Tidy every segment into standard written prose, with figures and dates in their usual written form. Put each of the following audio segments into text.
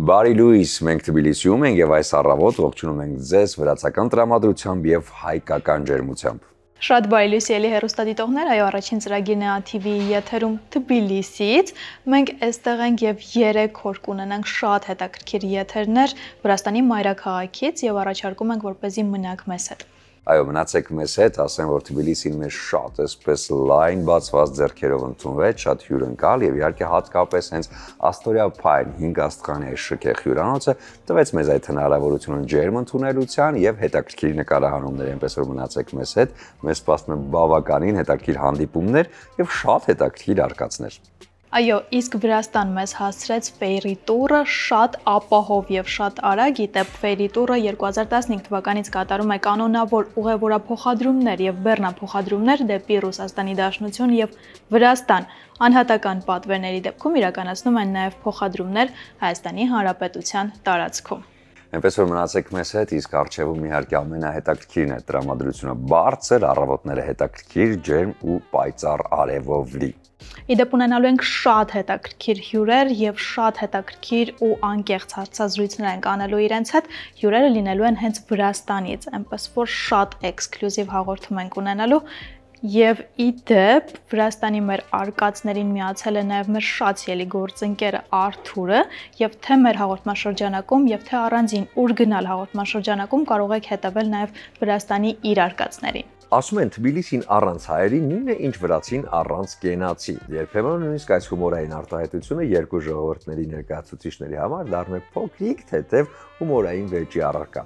Բարի լույս, մենք Թբիլիսիում ենք եւ այս առավոտ ողջունում ենք ձեզ վրացական տրամադրությամբ եւ հայկական ջերմությամբ։ Շատ բարի լույս ելի հեռուստադիտողներ, այո, առաջին ծրագիրն է ATV-ի եթերում Թբիլիսիից։ Մենք այստեղ ենք եւ 3 օր կունենանք շատ հետաքրքիր եթերներ Վրաստանի մայրաքաղաքից եւ առաջարկում ենք, որպեսզի մնաք մեզ հետ։ Այո, մնացեք մեզ հետ, ասեմ, որ Թբիլիսին մեզ շատ էսպես լայն բացված ձեռքերով ընդունվեց, շատ հյուրընկալ եւ իհարկե հատկապես հենց Աստորիա Փայն 5 աստղանի շքեղ հյուրանոցը տվեց մեզ այդ հնարավորությունը ջերմ ընդունելության եւ հետաքրքիր նկարահանումներ, այնպես որ մնացեք մեզ հետ, մեզ սպասում են բավականին հետաքրքիր հանդիպումներ եւ շատ հետաքրքիր արկածներ։ Այո, իսկ Վրաստան մեզ հասցրեց Ֆեյրի տուրը շատ ապահով եւ շատ արագ, իդեպ Ֆեյրի տուրը 2015 թվականից կատարում է կանոնավոր ուղևորափոխադրումներ եւ բեռնափոխադրումներ դեպի Ռուսաստանի Դաշնություն եւ Վրաստան։ Անհատական պատվերների դեպքում իրականացնում են նաեւ փոխադրումներ Հայաստանի Հանրապետության տարածքում։ Այնպես որ մնացեք մեզ հետ, իսկ առջևում իհարկե ամենահետաքրքիրն է տրամադրությունը բարձր, առավոտները հետաքրքիր, ջերմ ու պայծառ արևով լի։ Իդեպ ունենալու ենք շատ հետաքրքիր հյուրեր եւ շատ հետաքրքիր ու անկեղծ հարցազրույցներ ենք անելու իրենց հետ, հյուրերը լինելու են հենց Վրաստանից, այնպես որ շատ էքսկլյուզիվ հաղորդում ենք ունենալու։ Եվ իդեպ Վրաստանի մեր արկածներին միացել է նաև մեր շատ սիրելի գործընկեր Արթուրը, եւ թե մեր հաղորդաշրջանակում, եւ թե առանձին ուր գնալ հաղորդաշրջանակում կարող եք հետևել նաև Վրաստանի իր արկածներին։ Ասում են Թբիլիսին առանց հայերի նույնն է ինչ վրացին առանց կենացի։ Երբեմն նույնիսկ այս հումորային արտահայտությունը երկու ժողովուրդների ներկայացուցիչների համար դառնում է փոքրիկ թեթև հումորային վեճի առարկա։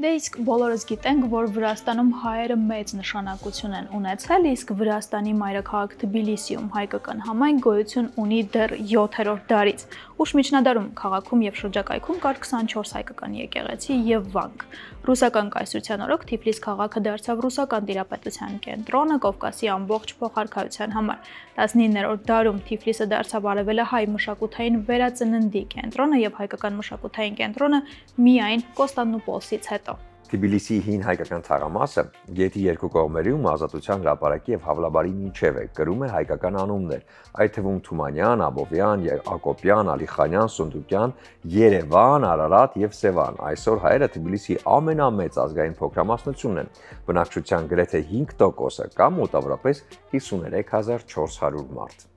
Դե իսկ բոլորս գիտենք, որ Վրաստանում հայերը մեծ նշանակություն են ունեցել, իսկ Վրաստանի մայրաքաղաք Թբիլիսիում հայկական համայնք գոյություն ունի դեռ 7-րդ դարից։ Ուշ միջնադարում քաղաքում եւ շրջակայքում կար 24 հայկական եկեղեցի եւ վանք։ Ռուսական կայսրության օրոք Թիֆլիս քաղաքը դարձավ ռուսական տիրապետության կենտրոնը Կովկասի ամբողջ փոխարքայության համար։ 19-րդ դարում Թիֆլիսը դարձավ արևելահայ մշակութային վերածննդի կենտրոնը եւ հայկական մշակութային կենտրոնը միայն Կոստանդնուպոլսից հետո։ Թբիլիսիի հին հայկական թաղամասը գետի երկու կողմերում Ազատության հրապարակի եւ Հավլաբարի միջև է, կրում է հայկական անուններ, այդ թվում Թումանյան, Աբովյան, Ակոպյան, Ալիխանյան, Սունդուկյան, Երևան, Արարատ եւ Սևան։ Այսօր հայերը Թբիլիսիի ամենամեծ ազգային փոքրամասնությունն են։ Բնակչության գրեթե 5%-ը կամ մոտավորապես 53400 մարդ։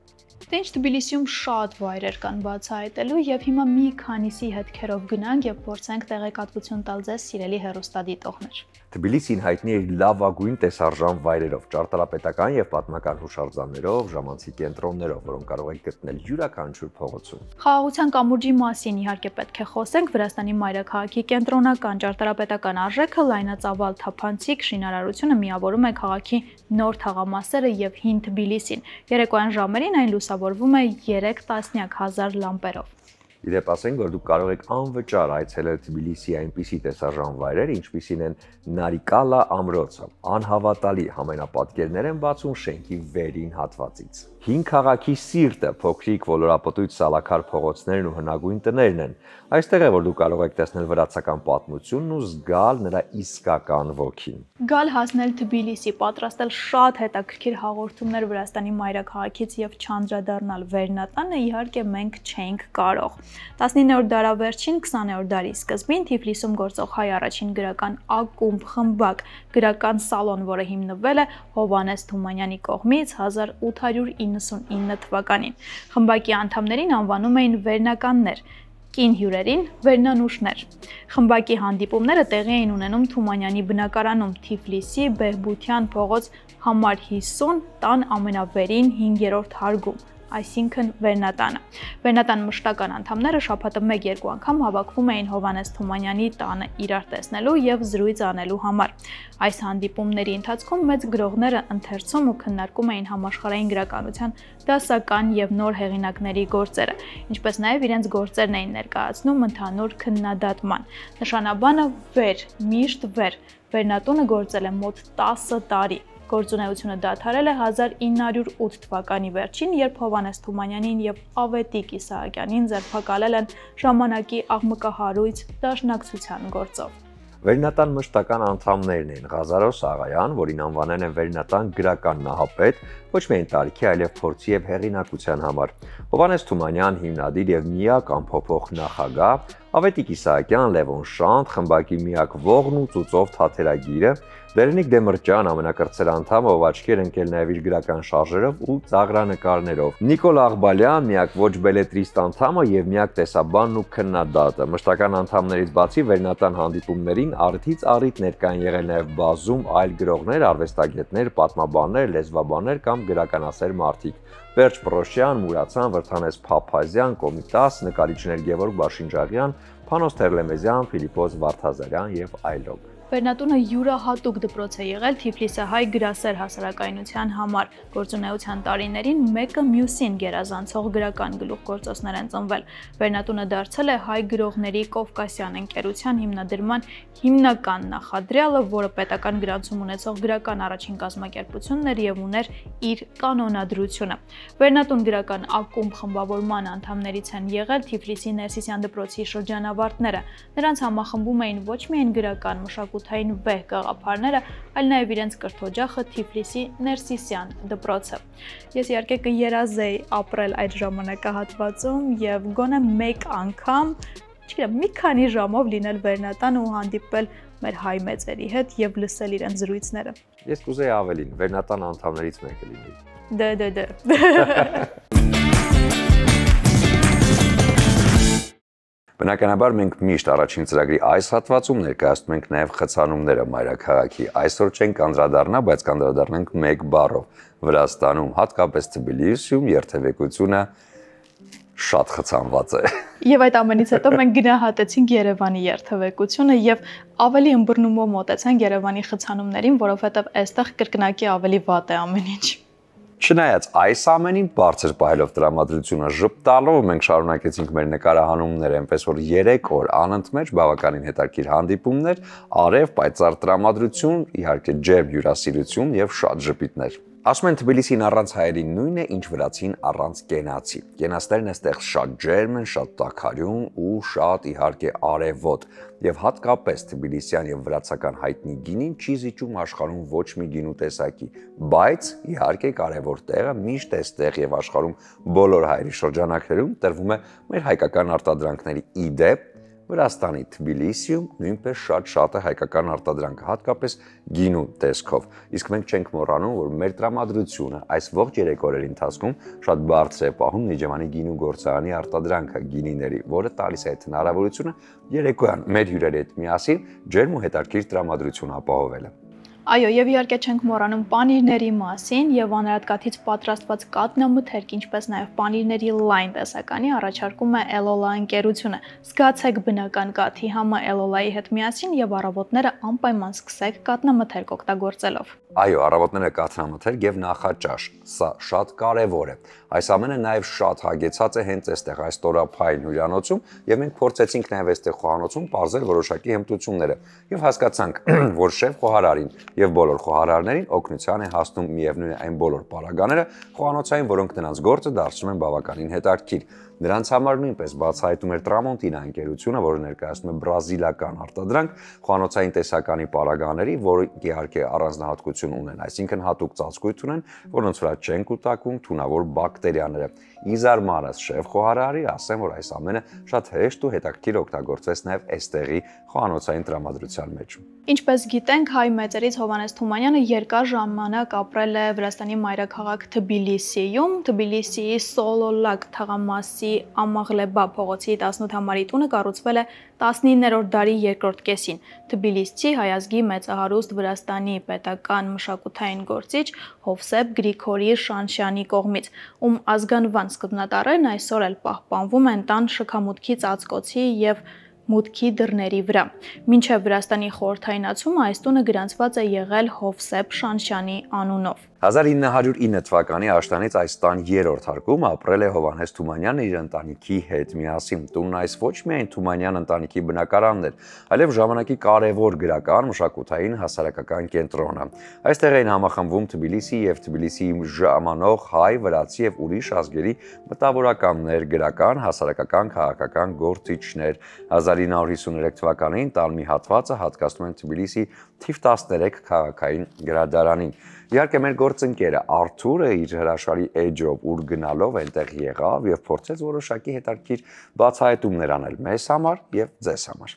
Ինչ Թբիլիսիում շատ վայրեր կան բացահայտելու եւ հիմա մի քանիսի հետքերով գնանք եւ փորձենք տեղեկատվություն տալ ձեզ սիրելի հեռուստադիտողներ։ Թբիլիսին հայտնի է իր լավագույն տեսարժան վայրերով, ճարտարապետական եւ պատմական հուշարձաններով, ժամանցի կենտրոններով, որոնք կարող եք գտնել յուրաքանչյուր փողոցում։ Խաղաղության կամուրջի մասին իհարկե պետք է խոսենք, Վրաստանի մայրաքաղաքի կենտրոնական ճարտարապետական արժեքը լայնածավալ թափանցիկ շինարարությունը միավորում է քաղաքի նոր թաղամասերը եւ հին Թբիլիսին։ Երեկոյան ժամերին այն լուսավորվում է 3 տասնյակ լամպերով։ Իդեպ ասենք, որ դուք կարող եք անվճար այցելել Թբիլիսիի այնպիսի տեսարժան վայրեր, ինչպիսին են Նարիկալա ամրոցը, անհավատալի համենապատկերներ են բացում շենքի վերին հատվածից։ Հին քաղաքի սիրտը, փոքրիկ ոլորապտույտ սալաքար փողոցներն ու հնագույն տներն են։ Այստեղ է, որ դուք կարող եք տեսնել վրացական պատմությունն ու զգալ նրա իսկական ոգին։ Գալ հասնել Թբիլիսի, պատրաստել շատ հետաքրքիր հաղորդումներ Վրաստանի մայրաքաղաքից եւ չանդրադառնալ Վերնատանը իհարկե մենք չենք կարող։ 19-րդ դարավերջին 20-րդ դարի սկզբին Թիֆլիսում գործող հայ առաջին գրական ակումբ խմբակ գրական սալոն, որը հիմնվել է Հովհաննես Թումանյանի կողմից 1899 թվականին։ Խմբակի անդամներին անվանում էին վերնականներ, կին հյուրերին վերնանուշներ։ Խմբակի հանդիպումները տեղի էին ունենում Թումանյանի բնակարանում Թիֆլիսի Բեհբության փողոց համար 50 տան ամենավերին 5-րդ հարկում, այսինքն Վերնատանը։ Վերնատան մշտական անդամները շաբաթը 1-2 անգամ հավաքվում էին Հովհաննես Թումանյանի տանը իրար տեսնելու եւ զրույց անելու համար։ Այս հանդիպումների ընթացքում մեծ գրողները ընթերցում ու քննարկում էին համաշխարհային գրականության դասական եւ նոր հեղինակների գործերը, ինչպես նաեւ իրենց գործերն էին ներկայացնում ընդհանուր քննադատման։ Նշանաբանը վեր, միշտ վեր։ Վերնատունը գործել է մոտ 10 տարի։ Գործունեությունը դադարել է 1908 թվականի վերջին, երբ Հովհաննես Թումանյանին եւ Ավետիք Իսահակյանին ձերբակալել են ժամանակի աղմկահարույց դաշնակցության գործով։ Վերնատան մշտական անդամներն են Ղազարոս Աղայան, որին անվանել են Վերնատան գրական նահապետ, ոչ միայն տարիքի, այլև փորձի եւ հեղինակության համար։ Հովհաննես Թումանյան հիմնադիր եւ միակ անփոփոխ նախագահ, Ավետիք Իսահակյան, Լևոն Շանթ, խմբակի միակ ողն ու ծուծով թատերագիրը, Լերենիկ Դեմիրճյան ամենակրտսեր անդամը, ով աչքի էր ընկել նաև իր գրական շարժերով ու ծաղրանկարներով, Նիկոլ Աղբալյան, միակ ոչ բելետրիստ անդամը եւ միակ տեսաբանն ու քննադատը։ Մշտական անդամներից բացի Վերնատան հանդիպումներին առիթից առիթ ներկային եղել նաև բազում այլ գրողներ, արվեստագետներ, պատմաբաններ, լեզվաբաններ կամ գրականասեր մարդիկ։ Վերջ Պրոշյան, Մուրացյան, Վրթանես Փափազյան, Կոմիտաս, նկարիչներ Գևորգ Բաշինջաղյան, Փանոս Թերլեմեզյան, Ֆիլիպոս Վարդազարյան եւ այլոք։ Վերնատունը յուրահատուկ դպրոց է եղել Թիֆլիսահայ գրասեր հասարակայնության համար։ Գործունեության տարիներին մեկը մյուսին գերազանցող գրական գլուխգործոցներ են ծնվել։ Վերնատունը դարձել է հայ գրողների Կովկասյան ընկերության հիմնադրման հիմնական նախադրյալը, որը պետական գրանցում ունեցող գրական առաջին կազմակերպությունն էր եւ ուներ իր կանոնադրությունը։ Վերնատուն գրական ակումբ խմբավորման անդամներից են եղել Թիֆլիսի Ներսիսյան դպրոցի շրջանավարտները։ Նրանց համախմբում էին ոչ միայն գրական մշակութային վեհ գաղափարները, այլ նաև իրենց կրթօջախը Թիֆլիսի Ներսիսյան դպրոցը։ Ես իհարկե կերազեի ապրել այդ ժամանակահատվածում եւ գոնե մեկ անգամ, չգիտեմ, մի քանի ժամով լինել Վերնատան ու հանդիպել մեր հայ մեծերի հետ եւ լսել իրենց զրույցները։ Ես կուզեի ավելին, Վերնատան անդամներից մեկը լինեի։ Դե։ Բնականաբար մենք միշտ առաջին ծրագրի այս հատվածում ներկայացնում ենք նաև խցանումները մայրաքաղաքի։ Այսօր չենք անդրադառնա, բայց կանդրադառնանք մեկ բառով։ Վրաստանում, հատկապես Թբիլիսիում երթևեկությունը շատ խցանված է։ Եվ այդ ամենից հետո մենք գնահատեցինք Երևանի երթևեկությունը եւ ավելի ըմբռնումով մոտեցանք Երևանի խցանումներին, որովհետեւ այստեղ կրկնակի ավելի վատ է ամեն ինչ։ Չնայած այս ամենին բարձր պահելով տրամադրությունը ժպտալով մենք շարունակեցինք մեր նկարահանումները, այնպես որ 3 օր անընդմեջ բավականին հետաքրքիր հանդիպումներ, արև, պայծառ տրամադրություն, իհարկե ջերմ հյուրասիրություն եւ շատ ժպիտներ։ Ասում են Թբիլիսին առանց հայերի նույնն է, ինչ վրացին առանց կենացի։ Կենացներն այստեղ շատ ջերմ են, շատ տաքարյուն ու շատ իհարկե արևոտ։ Եվ հատկապես թբիլիսյան եւ վրացական հայտնի գինին չի զիջում աշխարհում ոչ մի գինու տեսակի, բայց իհարկե կարևոր տեղը միշտ այստեղ եւ աշխարհում բոլոր հայերի շրջանակներում տրվում է մեր հայկական արտադրանքների իդեպ Վրաստանի Թբիլիսիում նույնպես շատ է հայկական արտադրանքը, հատկապես գինու տեսքով։ Իսկ մենք չենք մոռանում, որ մեր տրամադրությունը այս ողջ 3 օրերի ընթացքում շատ բարձր է պահում Նիջևանի գինու գործարանի արտադրանքը գինիների, որը տալիս է այդ հնարավորությունը երեկոյան մեր հյուրերի հետ միասին ջերմ ու հետաքրքիր տրամադրություն ապահովելը։ Այո, եւ իհարկե չենք մոռանում պանիրների մասին եւ անհրատկաթից պատրաստված կատնամթերք, ինչպես նաեւ պանիրների լայն տեսականի առաջարկում է Էլոլա ընկերությունը։ Զգացեք բնական կաթի համը Էլոլայի հետ միասին եւ առավոտները անպայման սկսեք կատնամթերք օգտագործելով։ Այո, առավոտները կաթնամթերք եւ նախաճաշ, սա շատ կարեւոր է։ Այս ամենը նաեւ շատ հագեցած է հենց այստեղ այս տորափային հյուրանոցում եւ մենք փորձեցինք նաեւ այստեղ խոհանոցում բարձր որոշակի հմտությունները եւ հասկացանք, որ շեֆ խոհարարին եւ բոլոր խոհարարներին օգնության է հասնում միևնույն այն բոլոր պարագաները խոհանոցային, որոնք նրանց գործը դարձնում են բավականին հետաքրքիր։ Նրանց համար նույնպես բացահայտում էր Տրամոնտինա ընկերությունը, որը ներկայացնում է բրազիլական արտադրանք խոհանոցային տեսականի պարագաների, որոնք իհարկե առանձնահատկություն ունեն, այսինքն հատուկ ծածկույթ ունեն, որոնց վրա չեն կուտակում թունավոր բակտերիաները։ Իզարմանս շեֆ խոհարարի ասեմ, որ այս ամենը շատ հեշտ ու հետաքրքիր օգտագործվեց նաև այստեղի խոհանոցային տրամադրության մեջ։ Ինչպես գիտենք, հայ մեծերից Հովհաննես Թումանյանը երկար ժամանակ ապրել է Վրաստանի մայրաքաղաք Թբիլիսիում։ Թբիլիսիի Սոլոլակ թաղամասի Ամաղլեբա փողոցի 18 համարի տունը կառուցվել է 19-րդ դարի երկրորդ կեսին։ Թբիլիսցի հայազգի մեծահարուստ Վրաստանի պետական մշակութային գործիչ Հովսեփ Գրիգորի Շանշյանի կողմից, ում ազգանվան սկզբնատառերն այսօր էլ պահպանվում են տան շքամուտքի ծածկոցի եւ մուտքի դռների վրա։ Մինչև Վրաստանի խորհրդայնացումը այս տունը գրանցված է եղել Հովսեփ Շանշյանի անունով։ 1909 թվականի աշտանից այս տան երրորդ հարկում ապրել է Հովհաննես Թումանյանը իր ընտանիքի հետ միասին։ Տունն այս ոչ միայն Թումանյան ընտանիքի բնակարանն էր, այլև ժամանակի կարևոր գրական, մշակութային, հասարակական կենտրոնը։ Այստեղ էին համախմբվում Թբիլիսի եւ Թբիլիսիի ժամանող հայ, վրացի եւ ուրիշ ազգերի մտավորականներ, գրական, հասարակական, քաղաքական գործիչներ։ 1953 թվականին տան մի հատվածը հատկացնում են Թբիլիսի թիվ 13 քաղաքային գրադարանին։ Իհարկե մեր գործընկերը Արթուրը իր հրաշալի էջով ուր գնալով այնտեղ եղավ եւ փորձեց որոշակի հետաքրքիր բացահայտումներ անել մեզ համար եւ ձեզ համար։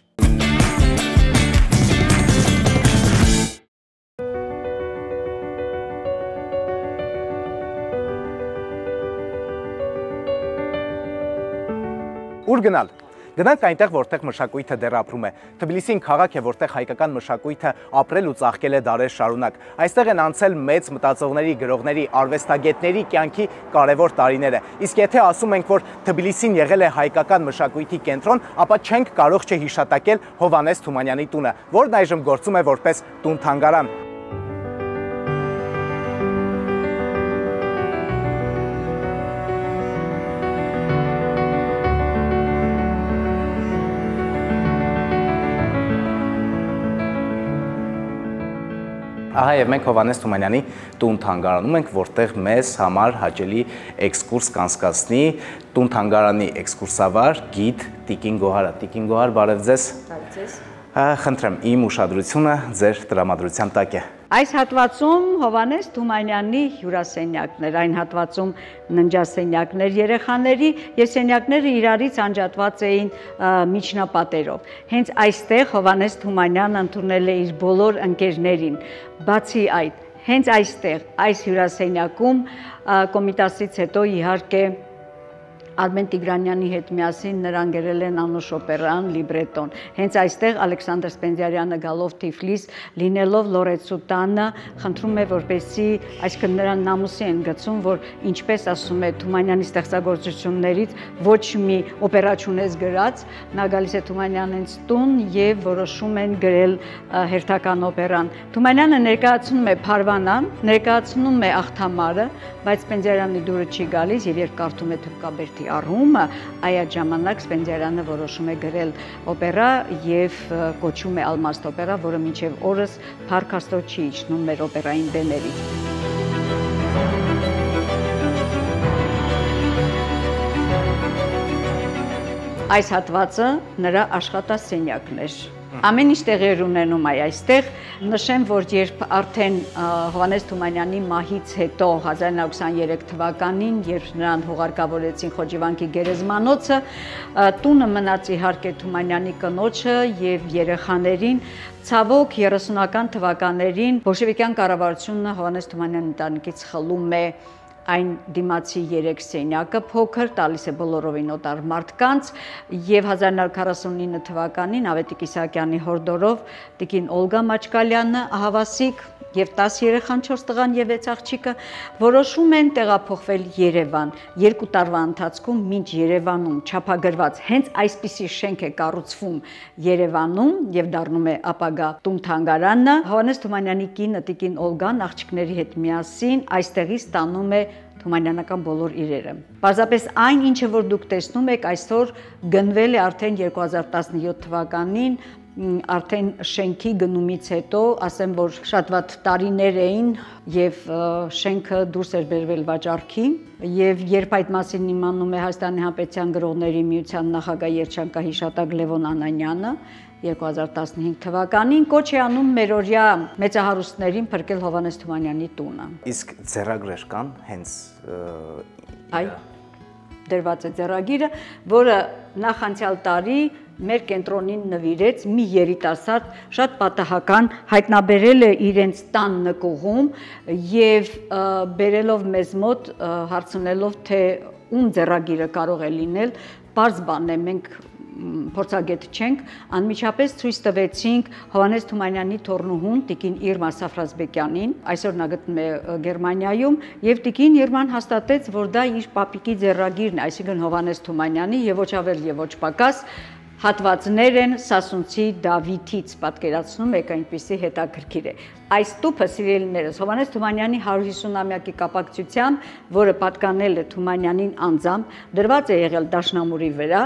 Ուր գնալ։ Գնանք այնտեղ, որտեղ մշակույթը դեռ ապրում է։ Թբիլիսին քաղաք է, որտեղ հայկական մշակույթը ապրել ու ծաղկել է դարեր շարունակ։ Այստեղ են անցել մեծ մտածողների, գրողների, արվեստագետների կյանքի կարևոր տարիները։ Իսկ եթե ասում ենք, որ Թբիլիսին եղել է հայկական մշակույթի կենտրոն, ապա չենք կարող չհիշատակել Հովհաննես Թումանյանի տունը, որն այժմ գործում է որպես տուն-թանգարան։ Ահա եւ մենք Հովհաննես Թումանյանի տուն-թանգարանում ենք, որտեղ մեզ համար հաճելի էքսկուրս կանցկացնի տուն-թանգարանի էքսկուրսավար գիդ Տիկին Գոհարը։ Տիկին Գոհար, բարև ձեզ։ Բարև ձեզ։ Խնդրեմ, իմ ուշադրությունը ձեր տրամադրության տակ է։ Այս հատվածում Հովհաննես Թումանյանի հյուրասենյակներ, այն հատվածում ննջասենյակներ երեխաների եւ սենյակները իրարից անջատված էին միջնապատերով։ Հենց այստեղ Հովհաննես Թումանյանը ընդունել է իր բոլոր ընկերներին։ Բացի այդ, հենց այստեղ, այս հյուրասենյակում Կոմիտասից հետո իհարկե Արմեն Տիգրանյանի հետ միասին նրան գրել են անուշ օպերան, լիբրետոն։ Հենց այստեղ Ալեքսանդր Սպենդիարյանը գալով Թիֆլիս, լինելով Լորեցու տանը, խնդրում է, որպեսզի, այսինքն նրան նամուսի են գցում, որ ինչպես ասում է Թումանյանի ստեղծագործություններից ոչ մի օպերա չունես գրած, նա գալիս է Թումանյանից տուն եւ որոշում են գրել հերթական օպերան։ Թումանյանը ներկայացնում է Փարվանան, ներկայացնում է Աղթամարը, բայց Սպենդիարյանի դուրը չի գալիս եւ երբ կարդում է Թվկաբերդի առումը, այդ ժամանակ Սպենդիարյանը որոշում է գրել օպերա եւ կոչում է Ալմաստ օպերա, որը մինչեւ օրս փառք Աստծո չի իջնում մեր օպերային բեներից։ Այս հատվածը նրա աշխատասենյակն էր։ Ամեն ինչ տեղի ունենում է այստեղ։ Նշեմ, որ երբ արդեն Հովհաննես Թումանյանի մահից հետո 1923 թվականին, երբ նրան հուղարկավորեցին Խոջիվանքի գերեզմանոցը, տունը մնաց իհարկե Թումանյանի կնոջը եւ երեխաներին։ Ցավոք 30-ական թվականներին բոլշևիկյան կառավարությունը Հովհաննես Թումանյանի ընտանիքից խլում է այն դիմացի 3 սենյակը փոքր, տալիս է բոլորովին օտար մարդկանց եւ 1949 թվականին Ավետիք Իսահակյանի հորդորով Տիկին Օլգա Մաչկալյանը, ահավասիկ եւ 10 երեխան, 4 տղան եւ 6 աղջիկը որոշում են տեղափոխվել Երևան։ 2 տարվա ընթացքում մինչ Երևանում չափագրված հենց այսպիսի շենք է կառուցվում Երևանում եւ դառնում է ապագա տուն-թանգարանը։ Հովհաննես Թումանյանի կինը Տիկին Օլգան աղջիկների հետ միասին այստեղից ստանում է Թումանյանական բոլոր իրերը։ Պարզապես այն, ինչը որ դուք տեսնում եք այսօր գնվել է արդեն 2017 թվականին, արդեն շենքի գնումից հետո, ասեմ, որ շատ վատ տարիներ էին եւ շենքը դուրս էր բերվել վաճառքի եւ երբ այդ մասին իմանում է Հայաստանի Հանրապետության գրողների միության նախագահ երջանկահիշատակ Լևոն Անանյանը 2015 թվականին կոչ է անում մերօրյա մեծահարուստներին փրկել Հովհաննես Թումանյանի տունը։ Իսկ ձեռագրեր կան հենց այ դրված է ձեռագիրը, որը նախ անցյալ տարի մեր կենտրոնին նվիրեց մի երիտասարդ շատ պատահական հայտնաբերել է իրենց տան նկուղում եւ բերելով մեզ մոտ հարցնելով թե ում ձեռագիրը կարող է լինել, պարզ բան է, մենք փորձագետ չենք, անմիջապես ցույց տվեցինք Հովհաննես Թումանյանի թոռնուհուն Տիկին Իրմա Սաֆրազբեկյանին, այսօր նա գտնվում է Գերմանիայում, եւ Տիկին Իրման հաստատեց, որ դա իր պապիկի ձեռագիրն է, այսինքն Հովհաննես Թումանյանի եւ ոչ ավել եւ ոչ պակաս հատվածներ են Սասունցի Դավիթից, պատկերացնում եք այնպիսի հետաքրքիր է։ Այս տուփը սիրելիներս Հովհաննես Թումանյանի 150-ամյակի կապակցությամբ, որը պատկանել է Թումանյանին անձամբ, դրված է եղել դաշնամուրի վրա,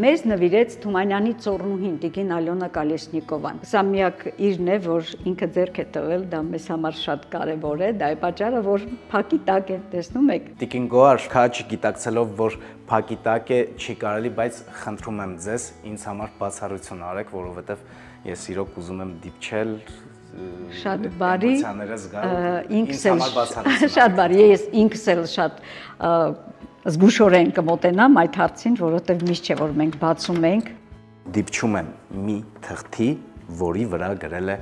մեզ նվիրեց Թումանյանի ծոռնուհին Տիկին Ալյոնա Կալեսնիկովան։ Սա միակ իրն է, որ ինքը ձեռք է տվել, դա մեզ համար շատ կարևոր է, դա է պատճառը, որ փակի տակ է, տեսնում եք։ Տիկին Գոհար, քաչ գիտակցելով, որ փակի տակ է, չի կարելի, բայց խնդրում եմ ձեզ, ինձ համար բացառություն արեք, որովհետև ես իրոք ուզում եմ դիպչել շատ բարի, ինքս էլ շատ բարի, ես ինքս էլ շատ զգուշորեն կմոտենամ այդ հարցին, որովհետև միշտ չէ, որ մենք բացում ենք։ Դիպչում եմ մի թղթի, որի վրա գրել է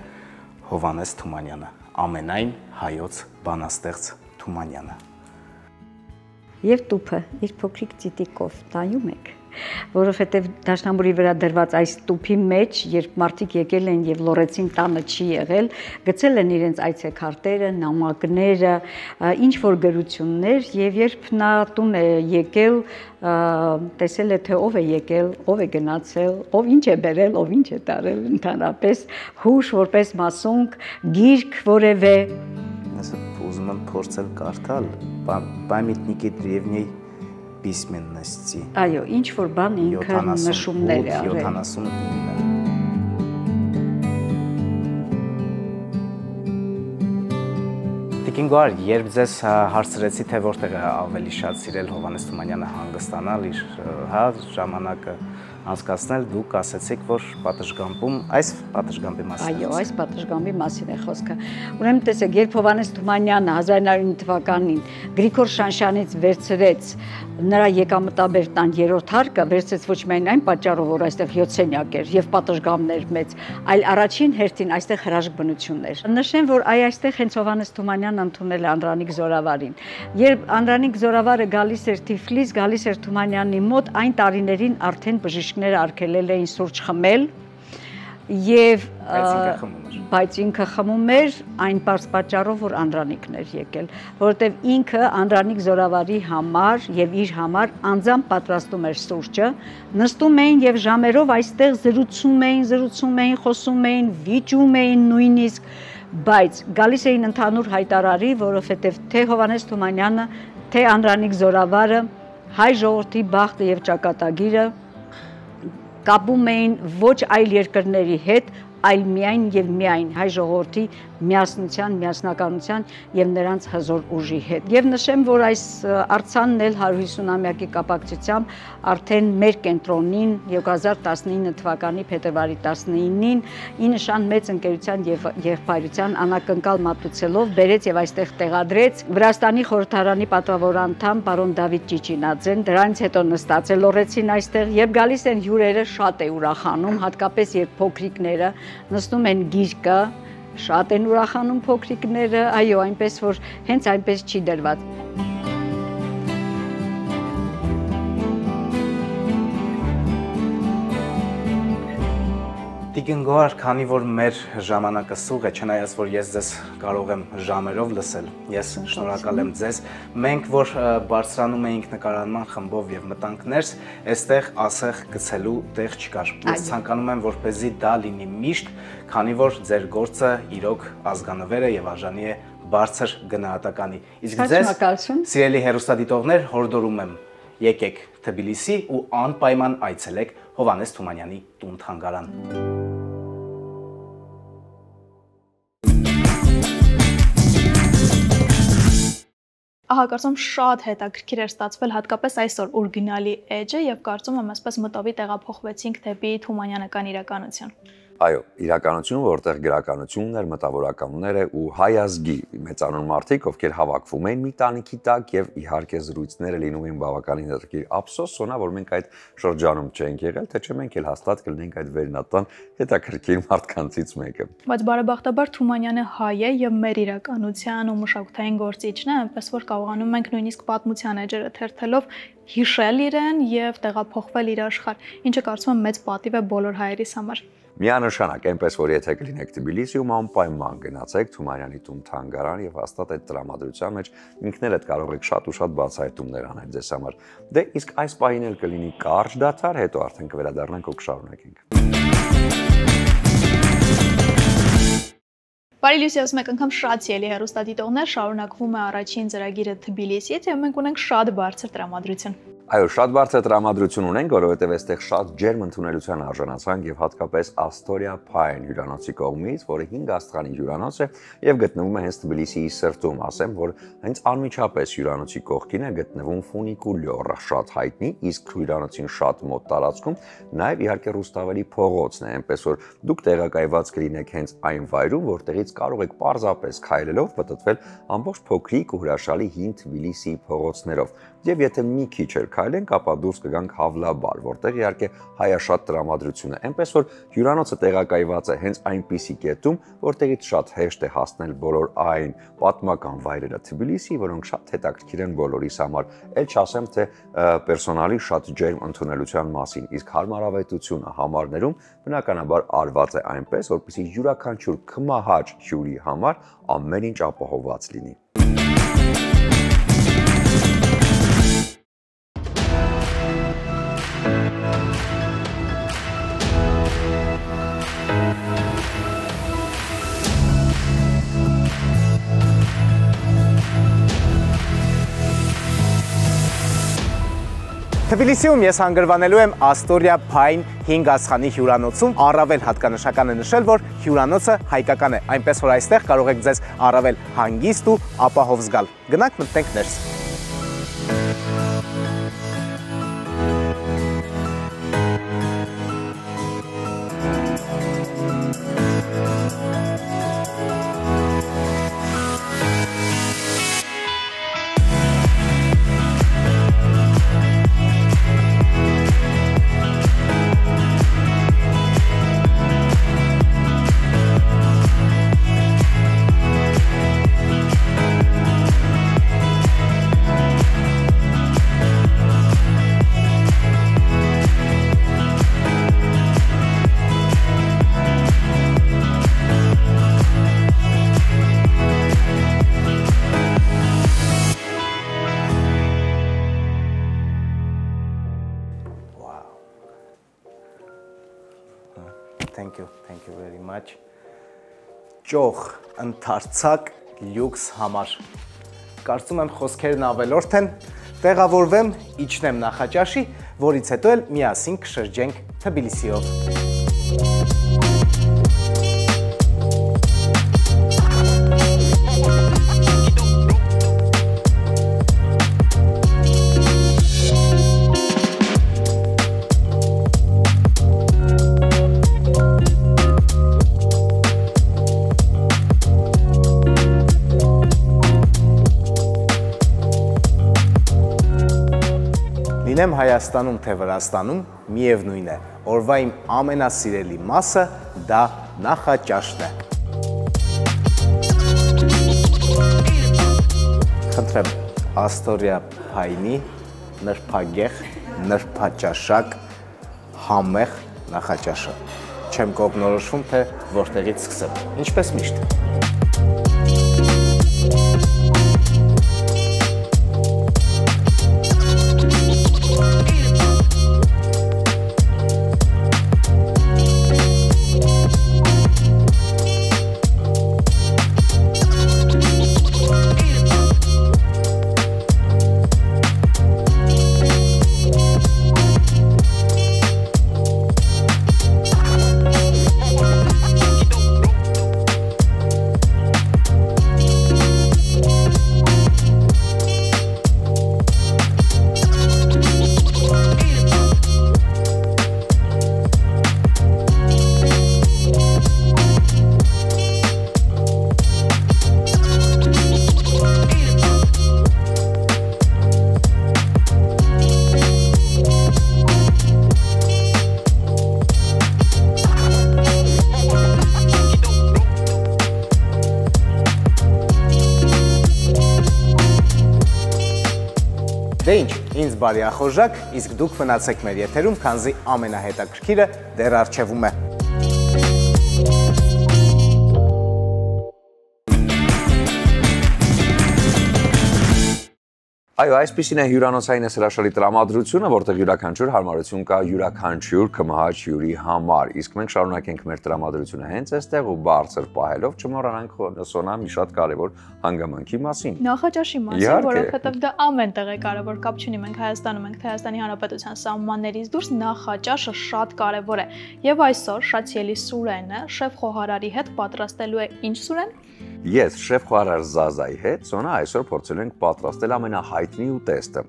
Հովհաննես Թումանյանը, ամենայն հայոց բանաստեղծ Թումանյանը։ Եվ տուփը իր փոքրիկ ծիտիկով նայում եք, որովհետև դաշնամուրի վրա դրված այս տուփի մեջ, երբ մարդիկ եկել են եւ լորեցին տանը չի եղել, գցել են իրենց այցեքարտերը, նամակները, ինչ որ գրություններ եւ երբ նա տուն է եկել, տեսել է թե ով է եկել, ով է գնացել, ով ինչ է բերել, ով ինչ է տարել, ընդհանրապես հուշ որպես մասունք, գիրք որևէ։ Ուզում եմ փորձել կարդալ պամյատնիկի древней письменности։ Այո, ինչ որ բան ինքը նշումներ է արել։ 79։ Տիկին Գոհար, երբ ձեզ հարցրեցի, թե որտեղ է ավելի շատ սիրել Հովհաննես Թումանյանը հանգստանալ, իր ժամանակը անցկացնել, դուք ասացիք, որ պատշգամբում, այս պատշգամբի մասին։ Այո, այս պատշգամբի մասին է խոսքը։ Ուրեմն տեսեք, երբ Հովհաննես Թումանյանը 1909 թվականին Գրիգոր Շանշյանից վերցրեց նրա եկամտաբեր տան 3-րդ հարկը, վերցրեց ոչ միայն այն պատճառով, որ այստեղ 7 սենյակ էր եւ պատշգամբներ մեծ, այլ առաջին հերթին այստեղ հրաշք բնություններ։ Նշեմ, որ այստեղ հենց Հովհաննես Թումանյանն ընդունել է Անդրանիկ Զորավարին։ Երբ Անդրանիկ Զորավարը գալիս էր Թիֆլիս, գալիս էր Թումանյանի մոտ, այն տարիներին արդեն բժիշկները արգելել էին սուրճ խմել եւ բայց ինքը խմում էր այն պարզ պատճառով, որ Անդրանիկն էր եկել, որովհետև ինքը Անդրանիկ Զորավարի համար եւ իր համար անձամբ պատրաստում էր սուրճը, նստում էին եւ ժամերով այստեղ զրուցում էին, խոսում էին, վիճում էին նույնիսկ, բայց գալիս էին ընդհանուր հայտարարի, որովհետև թե Հովհաննես Թումանյանը, թե Անդրանիկ Զորավարը հայ ժողովրդի բախտը եւ ճակատագիրը կապում էին ոչ այլ երկրների հետ, այլ միայն եւ միայն հայ ժողովրդի միասնության, միասնականության եւ նրանց հզոր ուժի հետ։ Եվ նշեմ, որ այս արձանն էլ 150-ամյակի կապակցությամբ արդեն մեր կենտրոնին 2019 թվականի փետրվարի 19-ին ի նշան մեծ ընկերության եւ եղբայրության անակնկալ մատուցելով բերեց եւ այստեղ տեղադրեց Վրաստանի խորհրդարանի պատվավոր անդամ պարոն Դավիթ Ճիչինաձեն, դրանից հետո նստած է լորեցին այստեղ եւ գալիս են հյուրերը, շատ է ուրախանում, հատկապես երբ փոքրիկները նստում են գիրկը, շատ են ուրախանում փոքրիկները, այո, այնպես որ հենց այնպես չի դրված։ Տիկին Գոհար, քանի որ մեր ժամանակը սուղ է, չնայած որ ես ձեզ կարող եմ ժամերով լսել, ես շնորհակալ եմ ձեզ, մենք որ բարձրանում էինք նկարանման խմբով եւ մտանք ներս, այստեղ ասեղ գցելու տեղ չկար։ Ես ցանկանում եմ, որպեսզի դա լինի միշտ, քանի որ ձեր գործը իրոք ազգանվեր է եւ արժանի է բարձր գնահատականի։ Իսկ ձեզ, սիրելի հեռուստադիտողներ, հորդորում եմ, եկեք Թբիլիսի ու անպայման այցելեք Հովհաննես Թումանյանի տուն-թանգարան։ Ահա կարծում շատ հետաքրքիր էր ստացվել հատկապես այսօր օրիգինալի էջը եւ կարծում եմ այսպես մտովի տեղափոխվեցինք դեպի թումանյանական իրականություն։ Այո, իրականություն, որտեղ գրականությունն էր, մտավորականները ու հայ ազգի մեծանուն մարդիկ, ովքեր հավաքվում էին մի տանիքի տակ եւ իհարկե զրույցները լինում էին բավականին հետաքրքիր։ Ափսոս սոնա, որ մենք այդ շրջանում չենք եղել, թե չէ մենք էլ հաստատ կլինենք այդ վերնատան հետաքրքիր մարդկանցից մեկը։ Բայց բարեբախտաբար Թումանյանը հայ է եւ մեր իրականության ու մշակութային գործիչն է, այնպես որ կարողանում ենք նույնիսկ պատմության էջերը թերթելով հիշել իրեն եւ տեղափոխվել իր աշխարհ, ինչը կարծում եմ մեծ պատիվ է բոլոր հայերիս համար։ Միանշանակ, այնպես որ եթե կլինեք Թբիլիսիում, անպայման գնացեք Թումանյանի տուն-թանգարան եւ հաստատ այդ տրամադրության մեջ ինքներդ կարող եք շատ ու շատ բացահայտումներ անել ձեզ համար։ Դե իսկ այս պահին էլ կլինի կարճ դադար, հետո արդեն կվերադառնանք ու կշարունակենք։ Բարի լույս ևս մեկ անգամ շատ սիրելի հեռուստադիտողներ, շարունակվում է առաջին ծրագիրը Թբիլիսիից եւ մենք ունենք շատ բարձր տրամադրություն։ Այո, շատ բարձր տրամադրություն ունենք, որովհետև այստեղ շատ ջերմ ընդունելության արժանացանք եւ հատկապես Astoria Pine հյուրանոցի կողմից, որը 5 աստղանի հյուրանոց է եւ գտնվում է հենց Թբիլիսիի սրտում, ասեմ, որ հենց անմիջապես հյուրանոցի կողքին է գտնվում ֆունիկուլյորը, շատ հայտնի, իսկ հյուրանոցին շատ մոտ տարածքում նաեւ իհարկե Ռուստավելի փողոցն է, այնպես որ դուք տեղակայված կլինեք հենց այն վայրում, որտեղից կարող եք պարզապես քայլելով պատտվել ամբողջ փոքրիկ ու հրաշալի հին Թբիլիսիի փողոցներով։ Եվ եթե մի քիչ էլ քայլենք, ապա դուրս կգանք Հավլաբար, որտեղ իհարկե հայաշատ տրամադրություն է։ Այնպես որ հյուրանոցը տեղակայված է հենց այնպիսի կետում, որտեղից շատ հեշտ է հասնել բոլոր այն պատմական վայրերը Թբիլիսի, որոնք շատ հետաքրքիր են բոլորիս համար։ Էլ չասեմ թե պերսոնալի շատ ջերմ ընդունելության մասին, իսկ հարմարավետությունը համարներում բնականաբար արված է այնպես, որպեսզի յուրաքանչյուր քմահաճ հյուրի համար ամեն ինչ ապահովված լինի։ Թբիլիսիում ես հանգրվանելու եմ Astoria Pine 5 աստղանի հյուրանոցում, առավել հատկանշական է նշել, որ հյուրանոցը հայկական է, այնպես որ այստեղ կարող եք ձեզ առավել հանգիստ ու ապահով զգալ։ Գնանք մտնենք ներս։ Thank you very much. Ճոխ, ընդարձակ, լյուքս համար։ Կարծում եմ խոսքերն ավելորդ են, տեղավորվեմ, իջնեմ նախաճաշի, որից հետո էլ միասին կշրջենք Թբիլիսիով։ Լինեմ Հայաստանում թե Վրաստանում, միևնույն է, օրվա իմ ամենասիրելի մասը դա նախաճաշն է։ Խնդրեմ, Astoria Pine-ի նրբագեղ, նրբաճաշակ, համեղ նախաճաշը։ Չեմ կողմնորոշվում, թե որտեղից սկսեմ, ինչպես միշտ։ Դե ինչ, ինձ բարի ախորժակ, իսկ դուք մնացեք մեր եթերում, քանզի ամենահետաքրքիրը դեռ առջևում է։ Այո, այսպեսին է հյուրանոցային հրաշալի տրամադրությունը, որտեղ յուրաքանչյուր հարմարություն կա յուրաքանչյուր կմահաճ հյուրի համար։ Իսկ մենք շարունակենք մեր տրամադրությունը հենց այստեղ ու բարձր պահելով չմոռանանք Սոնա մի շատ կարևոր հանգամանքի մասին։ Նախաճաշի մասին, որովհետև դա ամենտեղ է կարևոր, կապ չունի մենք Հայաստանում ենք, թե Հայաստանի Հանրապետության սահմաններից դուրս նախաճաշը շատ կարևոր է։ Եվ այսօր շատ սիրելի Սուրենը շեֆ խոհարարի հետ պատրաստելու է ինչ Սուրեն։ Ես շեֆ խոհարար Զազայի հետ Սոնա այսօր փորձելու ենք պատրաստել ամենահայտնի ուտեստը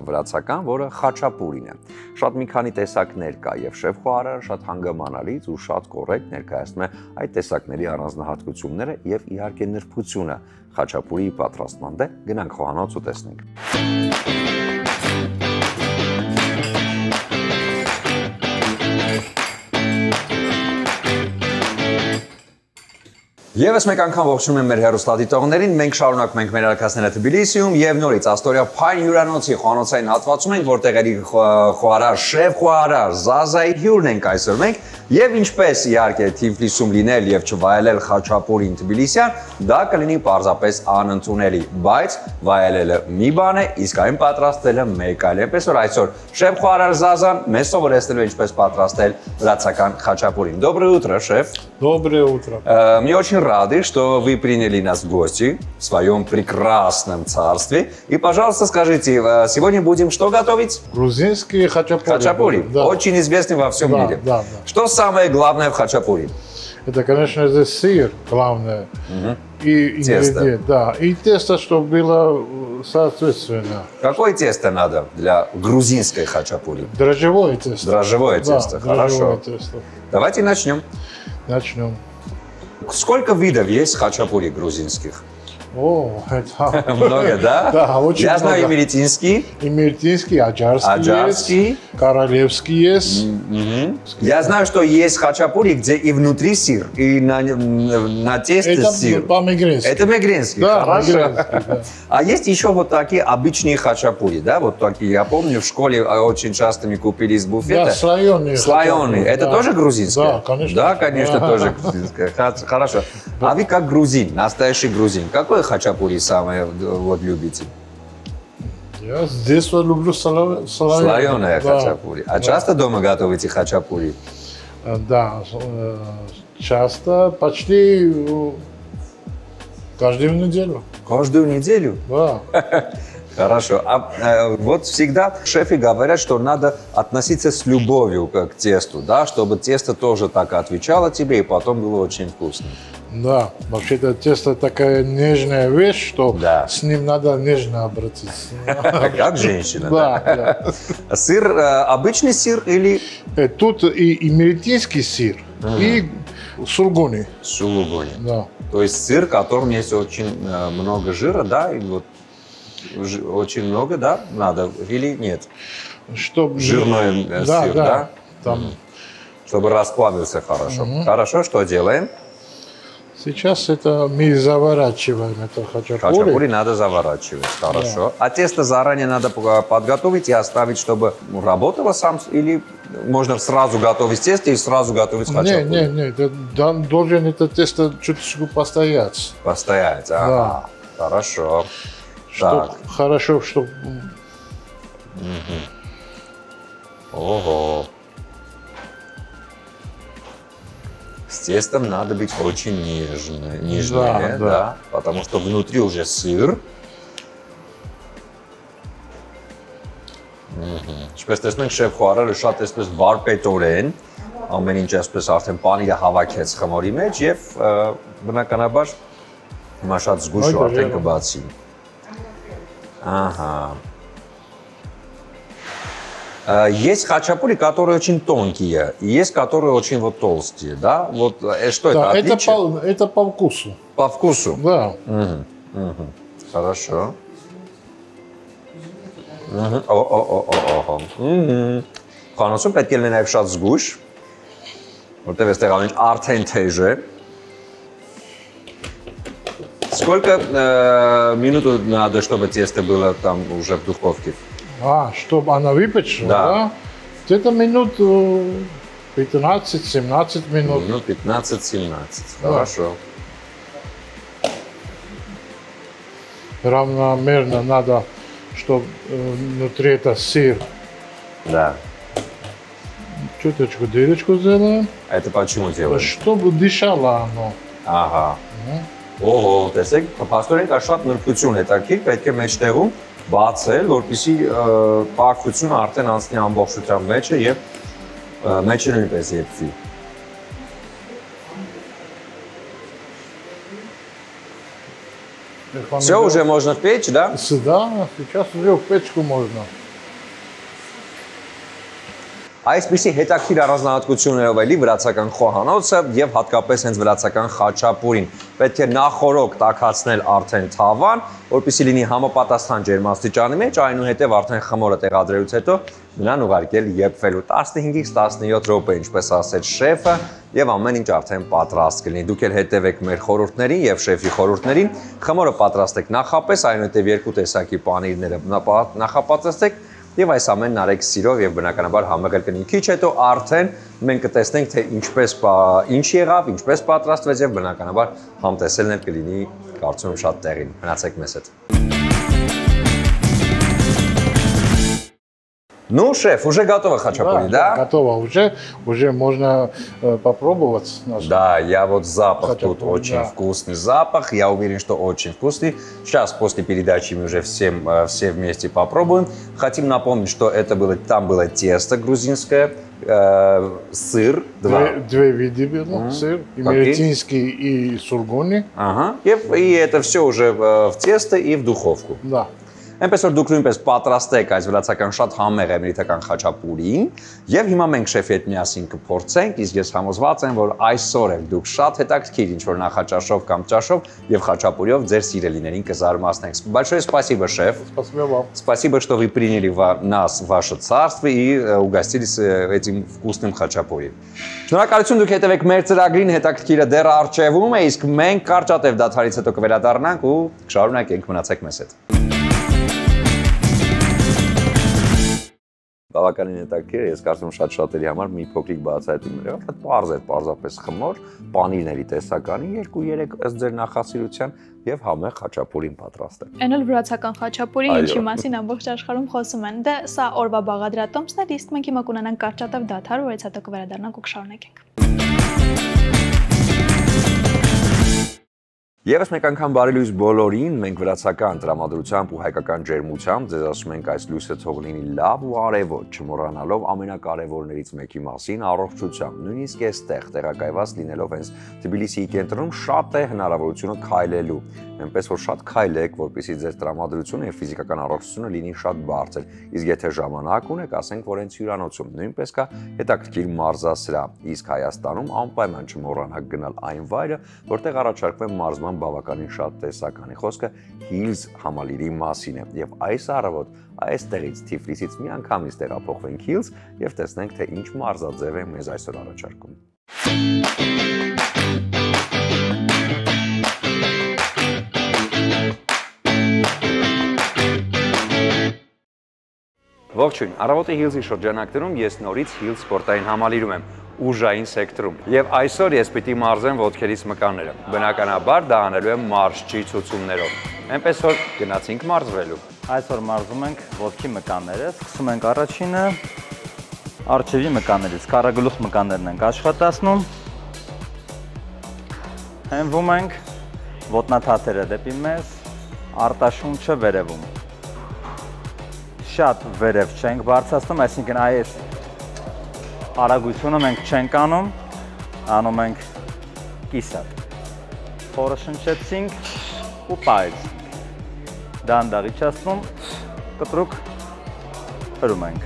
վրացական, որը խաչապուրին է։ Շատ մի քանի տեսակներ կա եւ շեֆ խոհարարը շատ հանգամանալից ու շատ կոռեկտ ներկայացնում է այդ տեսակների առանձնահատկությունները եւ իհարկե նրբությունը խաչապուրի պատրաստման։ Դե գնանք խոհանոց ու տեսնենք։ Եվս մեկ անգամ ողջունում եմ մեր հեռուստադիտողներին, մենք շարունակում ենք մեր արքասները Թբիլիսիում եւ նորից Աստորիա Փայն հյուրանոցի խոհանոցային հատվածում ենք, որտեղ էլի խոհարար շեֆ խոհարար Զազայի հյուրն ենք այսօր մենք եւ ինչպես իհարկե Թիֆլիսում լինել եւ չվայելել խաչապուրին Թբիլիսյան, դա կլինի պարզապես անընդունելի, բայց վայելելը մի բան է, իսկ այն պատրաստելը մեկ այլ։ Այնպես որ այսօր շեֆ խոհարար Զազան մեզ սովորեցնելու է ինչպես պատրաստել վրացական խաչապուրին։ Доброе утро, шеф. Доброе утро. Мы очень рады, что вы приняли нас в гости в своем прекрасном царстве. И, пожалуйста, скажите, сегодня будем что готовить? Грузинские хачапури. Хачапури. Да. Очень известный во всем мире. Да. Что самое главное в хачапури? Это, конечно, здесь сыр, главное. И ингредиент. Да. И тесто, чтобы было соответственно. Какое тесто надо для грузинской хачапури? Дрожжевое тесто. Дрожжевое тесто. Да, хорошо. дрожжевое тесто. Давайте начнем. Начнем. Сколько видов есть хачапури грузинских? О, это Много, да? Да, очень Я знаю много. имеретинский. Имертинский, аджарский, есть, королевский есть. Я знаю, что есть хачапури, где и внутри сыр, и на тесте Это сыр. по-мигрински. Это мегринский, Да, хорошо. мигринский, да. А есть еще вот такие обычные хачапури, да? Вот такие, я помню, в школе очень часто мы купили из буфета. Да, слоеные. Слоеные. Это Да. тоже грузинское? Да, конечно. Да, конечно, тоже грузинское. Хорошо. А вы как грузин, настоящий грузин, какой хачапури самое вот любите? Я с детства люблю Слоеное Да, хачапури. А да. часто дома готовите хачапури? Да, часто, почти каждую неделю. Каждую неделю? Да. Хорошо. Вот всегда шефы говорят, что надо относиться с любовью к тесту, да, чтобы тесто тоже так отвечало тебе и потом было очень вкусно. Да, вообще-то тесто такая нежная вещь, что Да. с ним надо нежно обратиться. Как женщина, Да. да? Сыр, обычный сыр или Тут и имеретинский сыр, и сулгуни. сулугуни? Да. То есть сыр, в котором есть очень много жира, да, и вот очень много, да, надо или нет? Чтоб... Жирной сыр, да? Там. Чтобы расплавился хорошо. Хорошо, что делаем? Сейчас это мы заворачиваем это хачапури. Хачапури надо заворачивать, хорошо. А тесто заранее надо подготовить и оставить, чтобы работало сам, или можно сразу готовить тесто и сразу готовить хачапури? Не, должен это тесто чуточку постоять. Постоять, ага. Хорошо. Так. Хорошо, чтобы... Ого. С тестом надо быть очень нежными, да, потому что внутри уже сыр. Ինչպես տեսնում ենք շեֆ խոհարարը շատ այսպես վարպետորեն ամեն ինչ այսպես արդեն պանիրը հավաքեց խմորի մեջ եւ բնականաբար հիմա շատ զգուշ ու արդեն կբացի։ Ага. Есть хачапури, которые очень тонкие, и есть которые очень вот толстые, да? Вот что это отличие? Это по вкусу. По вкусу? Да. Хорошо. Խանոցում պետք է լինի նաև շատ զգույշ, որտեղ այստեղ ամեն արդեն թեժ է։ Сколько минут надо, чтобы тесто было там уже в духовке? Чтобы она выпечена, да? Где-то минут 15-17 минут. Минут 15-17, хорошо. Равномерно надо чтобы внутри это сыр. Да. Чуточку дырочку сделаем. Это почему делаем? Чтобы дышало оно. Ահա։ Օհո, տեսեք, փաստորեն կա շատ նրբություն հետաքրքիր, պետք է մեջտեղում բացել, որպեսզի պարքությունը արդեն անցնի ամբողջությամբ մեջը եւ մեջը նույնպես եփվի։ Всё, уже можно в печь, да? Да, сейчас уже в печку можно. Այսպիսի հետաքրքիր առանձնահատկություններով էլի վրացական խոհանոցը եւ հատկապես հենց վրացական խաչապուրին պետք է նախորոք տաքացնել արդեն թավան, որպեսզի լինի համապատասխան ջերմաստիճանի մեջ, այնուհետեւ արդեն խմորը տեղադրելուց հետո նրան ուղարկել եփվելու 15-ից 17 րոպե, ինչպես ասեց շեֆը, եւ ամեն ինչ արդեն պատրաստ կլինի։ Դուք էլ հետևեք մեր խորհուրդներին եւ շեֆի խորհուրդներին։ Խմորը պատրաստեք նախապես, այնուհետեւ երկու տեսակի պանիրները նախապատրաստեք եւ այս ամենն արեք սիրով եւ բնականաբար համեղել կլինի։ Քիչ հետո արդեն մենք կտեսնենք թե ինչ եղավ, ինչպես պատրաստվեց եւ բնականաբար համտեսելն էլ կլինի, կարծում եմ շատ տեղին։ Մնացեք մեզ հետ։ Ну, шеф, уже готово хачапури, да? Готово уже можно попробовать. Да, я вот запах тут очень вкусный запах, я уверен, что очень вкусный. Сейчас после передачи мы уже все вместе попробуем. Хотим напомнить, что там было тесто грузинское, сыр, две виды было, сыр, имеретинский и сургуни. Ага, и это все уже в тесто и в духовку. Да. Այնպես որ դուք նույնպես պատրաստեք այս վրացական շատ համեղ էմիրիտական խաչապուրին եւ հիմա մենք շեֆի հետ միասին կփորձենք, իսկ ես համոզված եմ, որ այսօր էլ դուք շատ հետաքրքիր ինչ-որ նախաճաշով կամ ճաշով եւ խաչապուրիով ձեր սիրելիներին կզարմացնեք։ Большое спасибо, шеф. Спасибо вам. Спасибо, что вы приняли нас в ваше царство и угостились этим вкусным խաչապուրի։ Շնորհակալություն, դուք հետևեք մեր ծրագրին, հետաքրքիրը դեռ արժևում է, իսկ մենք կարճատև դադարից հետո կվերադառնանք ու կշարունակենք, մնացեք մեզ հետ։ Բավականին հետաքրքիր, ես կարծում եմ շատ-շատերի համար մի փոքրիկ բացահայտում էր, շատ պարզ էր, պարզապես խմոր, պանիրների տեսականի 2-3 ըստ ձեր նախասիրության եւ համեղ խաչապուրին պատրաստել։ Այն էլ վրացական խաչապուրի, ինչի մասին ամբողջ աշխարհում խոսում են։ Դե սա օրվա բաղադրատոմսն է, իսկ մենք հիմա կունենանք կարճատև դադար, որից հետո կվերադառնանք ու կշարունակենք։ Եվս մեկ անգամ բարի լույս բոլորին, մենք վրացական տրամադրությամբ ու հայկական ջերմությամբ ձեզ ասում ենք այս լույսը թող լինի լավ ու արևոտ, չմոռանալով ամենակարևորներից մեկի մասին առողջությամբ, նույնիսկ այստեղ տեղակայված լինելով հենց Թբիլիսիի կենտրոնում շատ է հնարավորությունը քայլելու, այնպես որ շատ քայլեք, որպեսզի ձեր տրամադրությունը եւ ֆիզիկական առողջությունը լինի շատ բարձր, իսկ եթե ժամանակ ունեք, ասենք որ հենց հյուրանոցում նույնպես կա հետաքրքիր մարզասրահ, իսկ Հայաստանում անպայման չմոռանաք գնալ այն վայրը, որտեղ առաջարկվում մարզման բավականին շատ տեսականի խոսքը Hills համալիրի մասին է եւ այս առավոտ այստեղից Թիֆլիսից մի անգամից տեղափոխվենք Hills եւ տեսնենք թե ինչ մարզաձև է մեզ այսօր առաջարկում։ Ողջույն, առավոտի Hills-ի շրջանակներում ես նորից Hills սպորտային համալիրում եմ ուժային սեկտորում եւ այսօր ես պիտի մարզեմ ոտքերից մկանները։ Բնականաբար դա անելու եմ մարզչի ցուցումներով։ Այնպես որ գնացինք մարզվելու։ Այսօր մարզում ենք ոտքի մկանները, սկսում ենք առաջինը արջևի մկաններից, քառագլուխ մկաններն ենք աշխատացնում։ Հենվում ենք ոտնաթաթերը դեպի մեզ, արտաշունչը վերևում։ Շատ վերև չենք բարձրացնում, այսինքն այս արագությունը մենք չենք անում ենք կիսատ։ Փորը շնչեցինք ու պայեցինք։ Դանդաղ իջացնում, կտրուկ հրում ենք։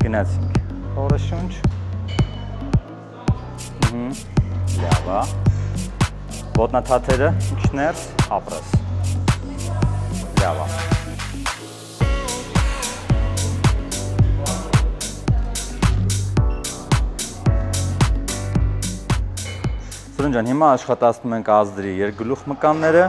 Գնացինք։ Փորը շունչ։ Լավ է։ Ոտնաթաթերը իջներս, ապրես։ Լավ է։ Սուրեն ջան, հիմա աշխատացնում ենք ազդրի երկգլուխ մկանները,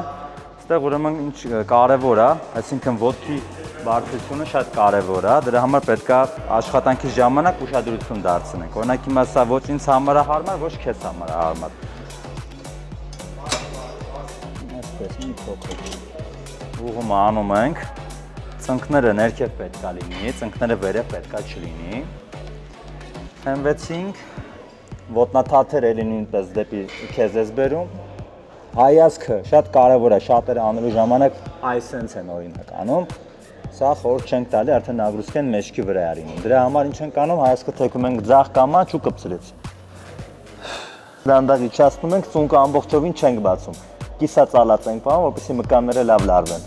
այստեղ ուրեմն ինչ կարևոր է, այսինքն ոտքի բարձրությունը շատ կարևոր է, դրա համար պետք է աշխատանքի ժամանակ ուշադրություն դարձնենք։ Օրինակ հիմա սա ոչ ինձ համար է հարմար, ոչ քեզ համար է հարմար։ Այսպես մի փոքր ուղղումը անում ենք, ծնկները ներքև պետք է լինի, ծնկները վերև պետք է չլինի։ Հենվեցինք, ոտնաթաթերը էլի նույնպես դեպի քեզ ես բերում։ Հայացքը շատ կարևոր է, շատերը անելու ժամանակ այսենց են օրինակ անում։ Սա խորհուրդ չենք տալի, արդեն նագրուսկեն մեջքի վրա է լինում։ Դրա համար ինչ ենք անում, հայացքը թեքում ենք ձախ կամաչ ու կպցրեց։ Դանդաղ իջացնում ենք, ծունկը ամբողջովին չենք բացում։ Կիսածալած ենք բանում, որպեսզի մկանները լավ լարվեն։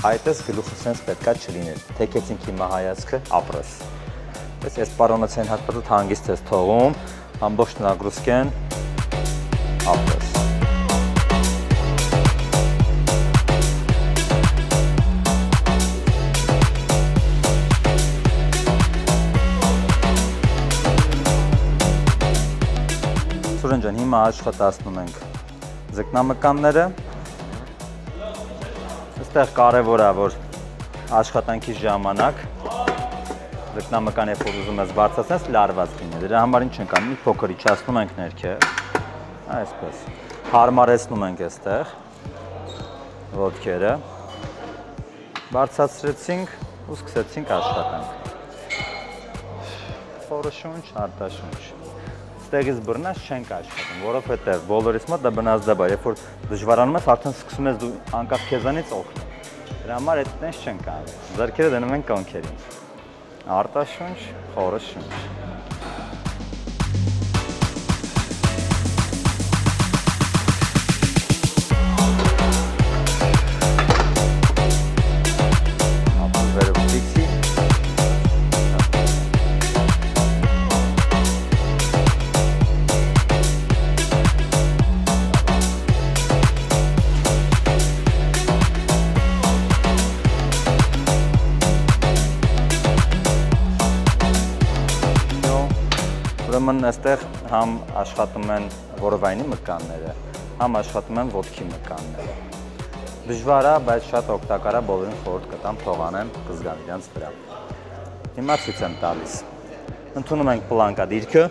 Այդպես գլուխը սենց պետքա չլիներ, թեքեցինք հիմա հայացքը, ապրես։ Ես պարոնը ցեն հատվածը հանգիստ ես թողում, ամբողջ նագրուսկեն, ապրես։ Սուրեն ջան, հիմա աշխատացնում ենք ձկնամկանները։ Այստեղ կարևոր է, որ աշխատանքի ժամանակ ձկնամկան երբ որ ուզում ես բարձրացնես, լարված լինի։ Դրա համար ինչ ենք անում, մի փոքր իջացնում ենք ներքև, այսպես, հարմարեցնում ենք այստեղ ոտքերը, բարձրացրեցինք ու սկսեցինք աշխատանք։ Խորը շունչ, արտաշունչ։ Ստեղից բռնած չենք աշխատում, որովհետև բոլորիս մոտ դա բնազդաբար, երբ որ դժվարանում ես, արդեն սկսում ես դու անկախ քեզանից օգնել։ Դրա համար այդտենց չենք անում։ Ձեռքերը դնում ենք կոնքերին։ Արտաշունչ, խորը շունչ։ Ուրեմն այստեղ համ աշխատում են որովայնի մկանները, համ աշխատում են ոտքի մկանները։ Դժվար է, բայց շատ օգտակար է, բոլորին խորհուրդ կտամ թողանեն կզգան իրենց վրա։ Հիմա ցույց եմ տալիս։ Ընդունում ենք պլանկա դիրքը։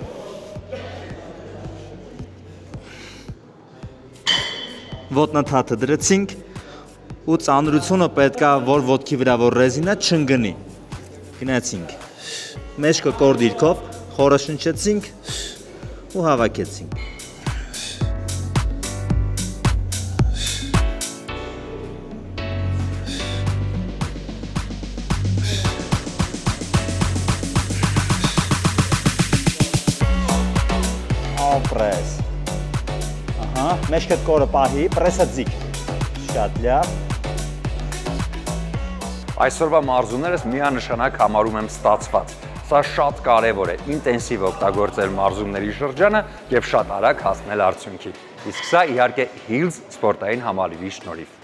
Ոտնաթաթը դրեցինք ու ծանրությունը պետք է, որ ոտքի վրա որ ռեզինա չընկնի։ Գնացինք։ Մեջքը կոր դիրքով խորը շնչեցինք ու հավաքեցինք։ Ապրես։ Ահա, մեջքդ կորը պահի, պրեսը ձիգ։ Շատ լավ։ Այսօրվա մարզումներս միանշանակ համարում եմ ստացված։ Սա շատ կարևոր է, ինտենսիվ օգտագործել մարզումների շրջանը և շատ արագ հասնել արդյունքի։ Իսկ սա իհարկե Hills սպորտային համալիրի շնորհիվ։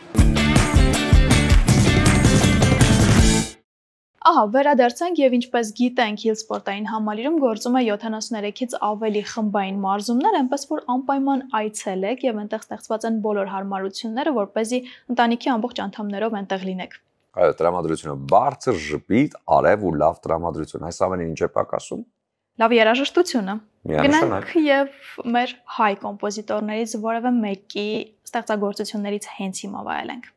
Ահա, վերադարձանք եւ ինչպես գիտենք, Hills սպորտային համալիրում գործում է 73-ից ավելի խմբային մարզումներ, այնպես որ անպայման այցելեք եւ այնտեղ ստեղծված են բոլոր հարմարությունները, որպեսզի ընտանիքի ամբողջ անդամներով այնտեղ լինեք։ Այո, տրամադրությունը բարձր, ժպիտ, արև ու լավ տրամադրություն։ Այս ամենը ինչ է պակասում։ Լավ երաժշտությունը։ Միանշանակ։ Գնանք եւ մեր հայ կոմպոզիտորներից որևէ մեկի ստեղծագործություններից հենց հիմա վայելենք։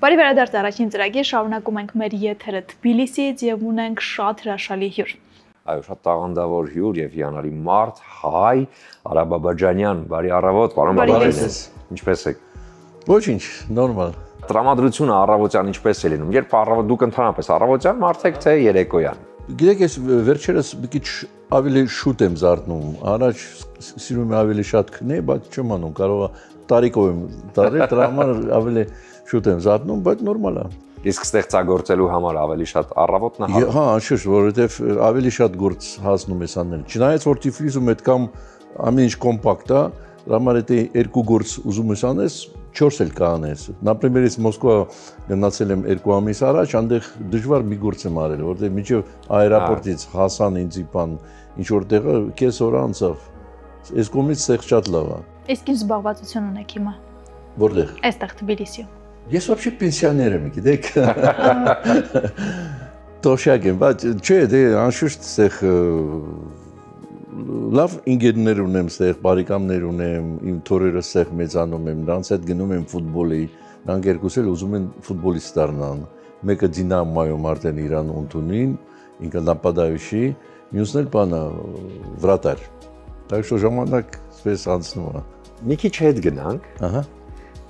Բարի վերադարձ առաջին ծրագիր, շարունակում ենք մեր եթերը Թբիլիսիից եւ ունենք շատ հրաշալի հյուր։ Այո, շատ տաղանդավոր հյուր եւ հիանալի մարդ, հայ, Արաբաբաջանյան, բարի առավոտ, պարոն Բաբաջանյան։ Ինչպե՞ս եք։ Ոչինչ, նորմալ։ Տրամադրությունը առավոտյան ինչպես է լինում։ Երբ առավոտ դուք ընդհանրապես առավոտյան մարդ եք թե երեկոյան։ Գիտեք, ես վերջերս մի քիչ ավելի շուտ եմ զարթնում։ Առաջ սիրում եմ ավելի շատ քնել, բայց չեմ անում, կարող է տարիքով եմ դարել, դրա համար ավելի շուտ եմ զարթնում, բայց նորմալ է։ Իսկ ստեղծագործելու համար ավելի շատ առավոտն է։ Հա, անշուշտ, որովհետև ավելի շատ գործ հասնում ես անել։ Չնայած որ Թիֆլիսում այդքան ամեն ինչ կոմպակտ է, դրա համար եթե երկու գործ ուզում ես անես, 4 էլ կանես։ Например, ես Մոսկվա գնացել եմ 2 ամիս առաջ, այնտեղ դժվար մի գործ եմ արել, որտեղ միջև аэропортից հասան ինձ իբան ինչ որ տեղը կես օր անցավ։ Այս կողմից ցեղ շատ լավ է։ Իսկ ինչ զբաղվածություն ունեք հիմա։ Որտեղ։ Այստեղ Թբիլիսիում։ Ես вообще пенсионер եմ, գիտեք։ Տոշակ եմ, բայց չէ, դե անշուշտ ցեղ լավ ինգերներ ունեմ, ցեղ բարեկամներ ունեմ, իմ թորերը ցեղ մեծանում եմ, նրանց հետ գնում եմ ֆուտբոլի, նրանք երկուսը ուզում են ֆուտբոլիստ դառնան։ Մեկը Դինամոյում արդեն իրան ընդունին, ինքը նապադայուշի, մյուսն էլ բանը վրատար։ Так что ժամանակ սպես անցնում է։ Մի քիչ հետ գնանք։ Ահա։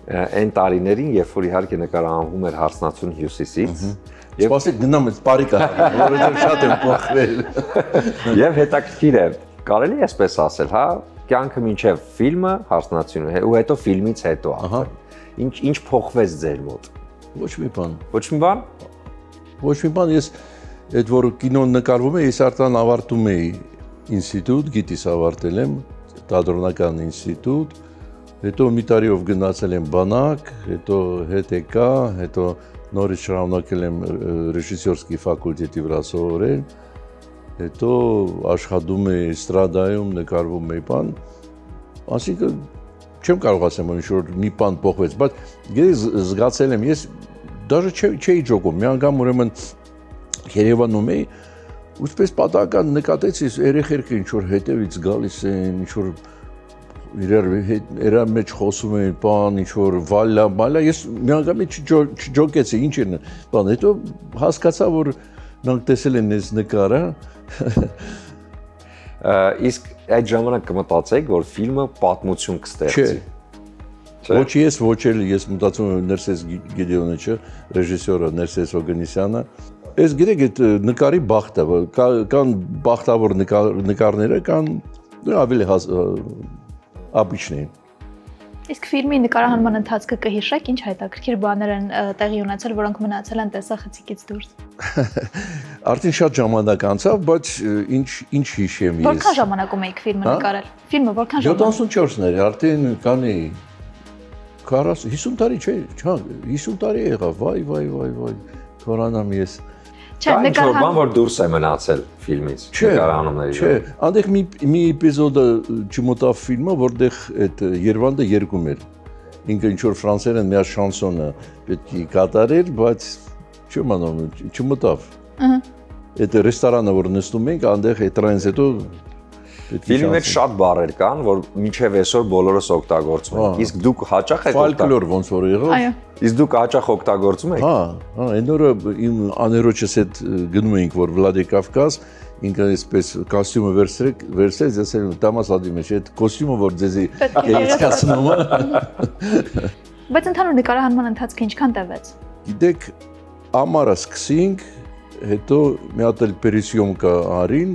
Այն տարիներին, երբ որ իհարկե նկարահանվում էր հարսնացուն Հյուսիսից, եւ սպասեք գնամ այդ բարիկա, որովհետեւ շատ եմ փոխվել։ Եվ հետաքրքիր է, կարելի է այսպես ասել, հա, կյանքը մինչև ֆիլմը, հարսնացությունը, ու հետո ֆիլմից հետո արդեն։ Ինչ փոխվեց ձեր մոտ։ Ոչ մի բան։ Ոչ մի բան։ Ոչ մի բան, ես այդ որ կինոն նկարվում է, ես արդեն ավարտում էի ինստիտուտ, գիտիս ավարտել եմ, թատրոնական ինստիտուտ, հետո մի տարիով գնացել եմ բանակ, հետո ՀՏԿ, հետո նորից շարունակել եմ ռեժիսորский ֆակուլտետի վրա սովորել, հետո աշխատում էի էստրադայում, նկարվում էի բան, ասիկա չեմ կարող ասեմ, որ ինչ-որ մի բան փոխվեց, բայց գիտես զգացել եմ, ես դաժե չէի ջոկում, մի անգամ ուրեմն Երևանում էի, ուստպես պատահական նկատեցի երեխերքը ինչ-որ հետևից գալիս են, ինչ-որ իրար մեջ խոսում են, բան, ինչ-որ վալա, ես մի անգամ չջոկեցի, ինչ են, բան, հետո հասկացա, որ նրանք տեսել են այս նկարը, իսկ այդ ժամանակ կմտածեիք, որ ֆիլմը պատմություն կստեղծի։ Ոչ ես, ոչ էլ ես մտածում եմ Ներսես Գեդեոնիչը, ռեժիսորը Ներսես Օգնիսյանը, ես գիտեք այդ նկարի բախտը, կան բախտավոր նկարները, կան ավելի обычные։ Իսկ ֆիլմի նկարահանման ընթացքը կհիշեք, ինչ հետաքրքիր բաներ են տեղի ունեցել, որոնք մնացել են տեսախցիկից դուրս։ Արդեն շատ ժամանակ անցավ, բայց ինչ հիշեմ ես։ Որքան ժամանակում եք ֆիլմը նկարել։ Ֆիլմը որքան ժամանակ։ 74-ն էր, արդեն կանի 50 տարի չէ, 50 տարի եղավ, վայ, թորանամ ես։ Չէ, նկարահան որ դուրս է մնացել ֆիլմից, նկարահանումների։ Չէ, այնտեղ մի էպիզոդը չմտավ ֆիլմը, որտեղ այդ Երևանը երգում էր։ Ինքը ինչ որ ֆրանսերեն մի շանսոնը պետք է կատարեր, բայց չեմ անում, չմտավ։ Ահա։ Այդ ռեստորանը որ նստում ենք, այնտեղ այդ դրանից հետո ֆիլմի մեջ շատ բառեր կան, որ մինչև այսօր բոլորս օգտագործում ենք։ Իսկ դուք հաճախ եք ֆոլկլոր ոնց որ եղավ։ Այո։ Իսկ դուք հաճախ օգտագործում եք։ Հա, այն օրը իմ աներոջս հետ գնում էինք որ Վլադիկավկազ, ինքը այսպես կոստյումը վերցրեց, ասել Տամաս Վլադիմիրիչ, այդ կոստյումը որ ձեզի երեսկացնում է։ Բայց ընդհանուր նկարահանման ընթացքը ինչքան տևեց։ Գիտեք, ամառը սկսենք, հետո մի հատ էլ պերիսիոմկա արին,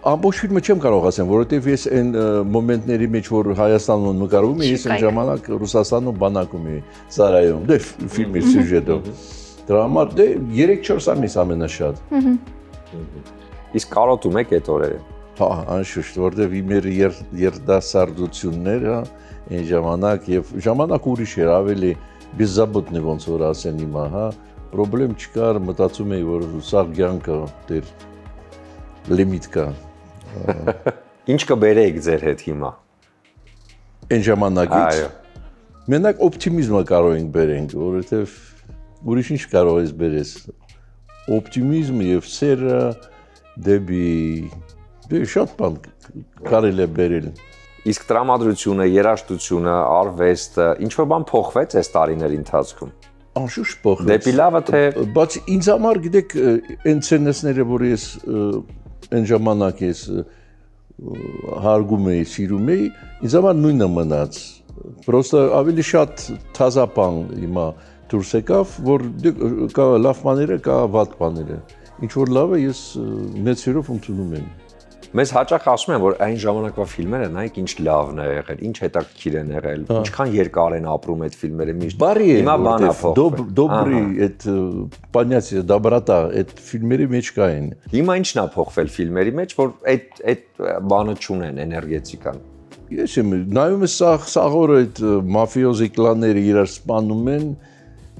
ամբողջ ֆիլմը չեմ կարող ասեմ, որովհետև ես այն մոմենտների մեջ որ Հայաստանում նկարվում եմ, ես այն ժամանակ Ռուսաստանում բանակում էի, Սարայում, դե ֆիլմի սյուժետով։ Դրա համար դե 3-4 ամիս ամենաշատ։ Իսկ կարոտում եք այդ օրերը։ Հա, անշուշտ, որովհետև իմ երդասարդությունները այն ժամանակ եւ ժամանակ ուրիշ էր, ավելի բիզաբոտնի ոնց որ ասեն հիմա, հա, պրոբլեմ չկար, մտածում էի որ սա կյանքը դեր լիմիտ կա։ Ինչ կբերեիք ձեր հետ հիմա։ Այն ժամանակից։ Այո։ Մենակ օպտիմիզմը կարող ենք բերենք, որովհետև ուրիշ ինչ կարող ես բերես։ Օպտիմիզմ եւ սերը դեպի շատ բան կարելի է բերել։ Իսկ տրամադրությունը, երաժշտությունը, արվեստը, ինչ որ բան փոխվեց այս տարիների ընթացքում։ Անշուշտ փոխվեց։ Դեպի լավը թե Բայց ինձ համար գիտեք այն ցենեսները, որ ես այն ժամանակ ես հարգում էի, սիրում էի, ինձ համար նույնը մնաց։ Պրոստը ավելի շատ թազա բան հիմա դուրս եկավ, որ կա լավ բաները, կա վատ բաները։ Ինչ որ լավը ես մեծ սիրով ընդունում եմ։ Մեզ հաճախ ասում են, որ այն ժամանակվա ֆիլմերը նայեք ինչ լավն է եղել, ինչ հետաքրքիր են եղել, ինչքան երկար են ապրում այդ ֆիլմերը միշտ։ Բարի է, հիմա բանա փոխվել։ Добрый, այդ понятие доброта, այդ ֆիլմերի մեջ կային։ Հիմա ինչն է փոխվել ֆիլմերի մեջ, որ այդ բանը չունեն, էներգետիկան։ Ես եմ նայում եմ սաղորը այդ մաֆիոզի կլանները իրար սպանում են,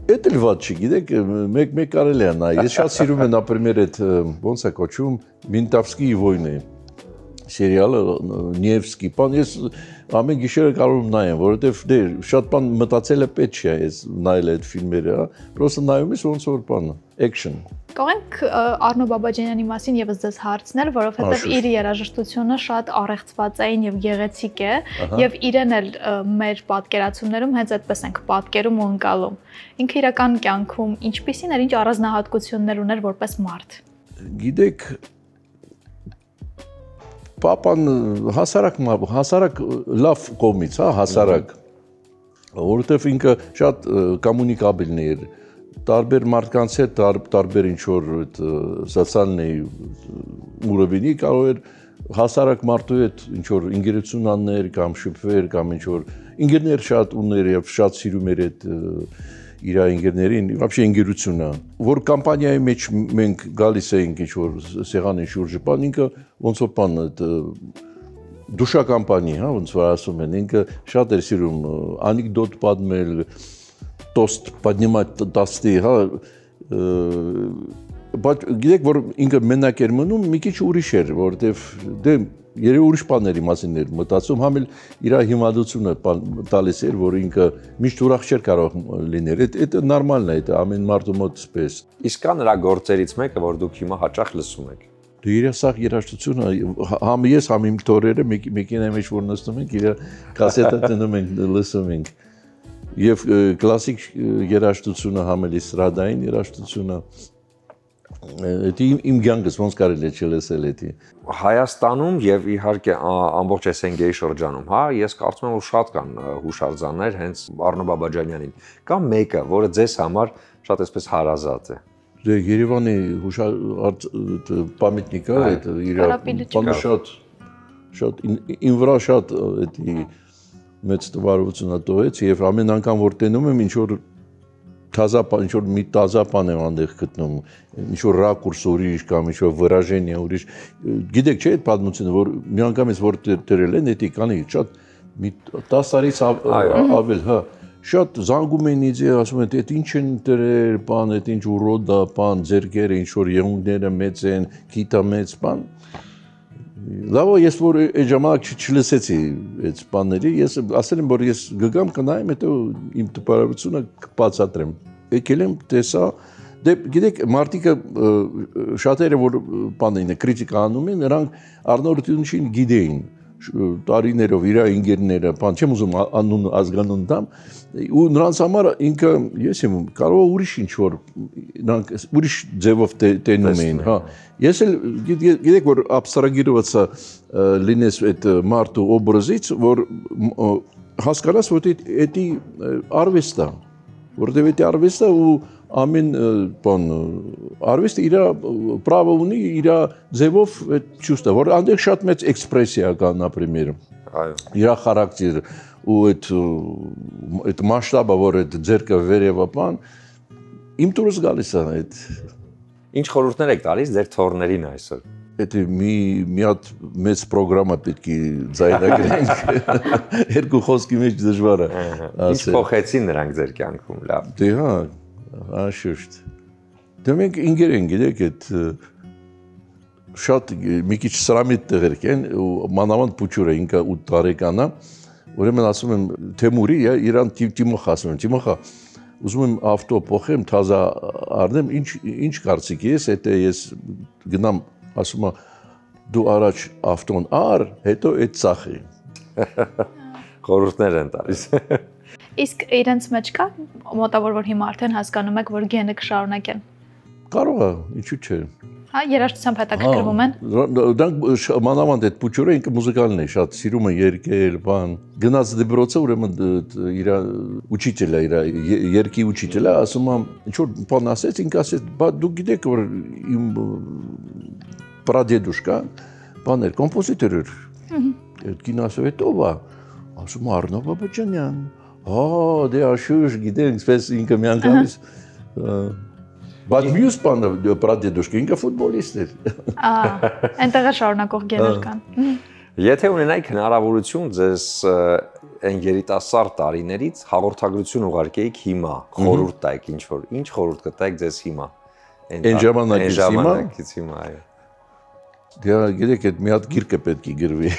Էդ էլ վատ չի, գիտեք, մեկ կարելի է նայ։ Ես շատ սիրում եմ, например, այդ ոնց է կոչվում, Մինտավսկիի վոյնը սերիալը, Նևսկի, բան ես ամեն գիշերը կարող եմ նայեմ, որովհետև դե շատ բան մտածելը պետք չէ, ես նայել այդ ֆիլմերը, հա, պրոստը նայում ես ոնց որ բանը, action։ Կողենք Արնո Բաբաջանյանի մասին եւս ձեզ հարցնել, որովհետեւ իր երաժշտությունը շատ առեղծվածային եւ գեղեցիկ է, եւ իրեն էլ մեր պատկերացումներում հենց այդպես ենք պատկերում ու ընկալում։ Ինքը իրական կյանքում ինչպիսին էր, ինչ առանձնահատկություններ ուներ որպես մարդ։ Գիտեք, Պապան հասարակ լավ կողմից, հա, հասարակ, որովհետև ինքը շատ կոմունիկաբելն էր, տարբեր մարդկանց հետ, տարբեր ինչ-որ սոցիալնի ուրովինի կարող էր հասարակ մարդու հետ ինչ-որ ինգերություն աններ կամ շփվեր կամ ինչ-որ ինգերներ շատ ուներ եւ շատ սիրում էր այդ իր ինգերներին, вообще ինգերությունը, որ կամպանիայի մեջ մենք գալիս էինք ինչ-որ սեղանի շուրջը, բան ինքը ոնց որ բան դուշա կամպանի, հա, ոնց որ ասում են, ինքը շատ էր սիրում անեկդոտ պատմել, тост поднимать тосты, հա, բայց գիտեք, որ ինքը մենակ էր մնում, մի քիչ ուրիշ էր, որովհետև դե երևի ուրիշ բաների մասին էր մտածում, համ էլ իր հիմադությունը տալիս էր, որ ինքը միշտ ուրախ չէր կարող լինել։ Դա նորմալն է, դա ամեն մարդու մոտ սպես։ Իսկ կա նրա գործերից մեկը, որ դուք հիմա հաճախ լսում եք։ Դու իր սաղ երաժշտությունը, համ ես, համ իմ տորերը մեքենայի մեջ որ նստում ենք, իր կասետը տնում ենք, լսում ենք։ Եվ կլասիկ երաժշտությունը, համ էլ էստրադային երաժշտությունը Դա իմ կյանքս ոնց կարելի է չլսել դա։ Հայաստանում եւ իհարկե ամբողջ SNG-ի շրջանում, հա, ես կարծում եմ, որ շատ կան հուշարձաններ հենց Արնո Բաբաջանյանին։ Կա մեկը, որը ձեզ համար շատ այսպես հարազատ է։ Դե Երևանի պամятника, այդ իր շատ իմ վրա շատ դա մեծ տվարություն տվեց եւ ամեն անգամ որ տենում եմ ինչ որ թազա ինչ որ մի տազա բան եմ այնտեղ գտնում, ինչ որ ռակուրս ուրիշ կամ ինչ որ выражение ուրիշ։ Գիտեք չէ՞ այդ պատմությունը, որ մի անգամ ես որ դրել են, դա կանի շատ մի 10 տարից ավել, հա, շատ զանգում են ինձ, ասում են, դա ինչ են դրել, բան, դա ինչ ուրոդա, բան, ձերքերը, ինչ որ եղունգները մեծ են, գիտա մեծ բան։ Լավ է, ես որ այդ ժամանակ չլսեցի այդ բաների, ես ասել եմ, որ ես գգամ կնայեմ, հետո իմ տպարությունը կբացատրեմ։ Եկել եմ, տեսա, դե գիտեք, մարդիկը շատերը որ բանին քրիտիկա անում են, նրանք առնորոշություն գիտեին տարիներով իր ինգերները, բան չեմ ուզում անուն ազգանուն տամ, ու նրանց համար ինքը ես եմ կարող է ուրիշ ինչ որ նրանք ուրիշ ձևով տենում էին, հա։ Ես էլ գիտեք որ абստրագիրված լինես այդ մարդու օբրազից, որ հասկանաս որ դա արվեստ է, որովհետև դա արվեստ է ու ամեն բան արվեստը իր պրավը ունի իր ձևով այդ ճուստը, որ այնտեղ շատ մեծ էքսպրեսիա կա, например, իր խարակտերը ու այդ մասշտաբը, որ այդ ձերքը վերևը բան, իմ դուրս գալիս է այդ։ Ինչ խորհուրդներ եք տալիս ձեր թորներին այսօր։ Դա մի հատ մեծ պրոգրամա պետք է ձայնագրենք, երկու խոսքի մեջ դժվար է։ Ինչ փոխեցին նրանք ձեր կյանքում, լավ։ Դե հա, անշուշտ։ Դե մենք ինգեր ենք, գիտեք, այդ շատ մի քիչ սրամիտ տեղեր կեն, ու մանավանդ փուչուրը ինքը 8 տարեկան է, ուրեմն ասում եմ Թեմուրի, իրան Տիմոխա ասում եմ, Տիմոխա, ուզում եմ ավտո փոխեմ, թազա առնեմ, ինչ կարծիք ես, հետո ես գնամ, ասում եմ, դու առաջ ավտոն առ, հետո այդ ծախի։ Խորհուրդներ են տալիս։ Իսկ իրենց մեջ կա մոտավոր որ հիմա արդեն հասկանում եք, որ գենը կշարունակեն։ Կարող է, ինչու՞ չէ։ Հա, երաժշտությամբ հետաքրքրվում են։ Դրանք մանավանդ այդ Պուչուրը ինքը մուզիկալն է, շատ սիրում է երգել, բան։ Գնաց դպրոցը, ուրեմն իր ուչիչելը, իր երգի ուչիչելը, ասում է, ինչ որ բան ասեց, ինքը ասեց, բա դու գիտեք որ իմ պրադեդուշկա բան էր, կոմպոզիտոր էր։ Այդ կինասովետ ով է։ Ասում է Արնո Բաբաջանյան։ Հա, դե աշուշ, գիտենք, սպես ինքը միանգամից Բայց մյուս բանը պրադեդուշկա ինքը ֆուտբոլիստ էր։ Այնտեղ շարունակող գեներ կան։ Եթե ունենայիք հնարավորություն ձեզ այն երիտասարդ տարիներից հաղորդագրություն ուղարկեիք հիմա, խորհուրդ տայիք ինչ խորհուրդ կտայիք ձեզ հիմա։ Այն ժամանակից հիմա, այո։ Դե գիտեք, այդ մի հատ գիրք է պետք է գրվի։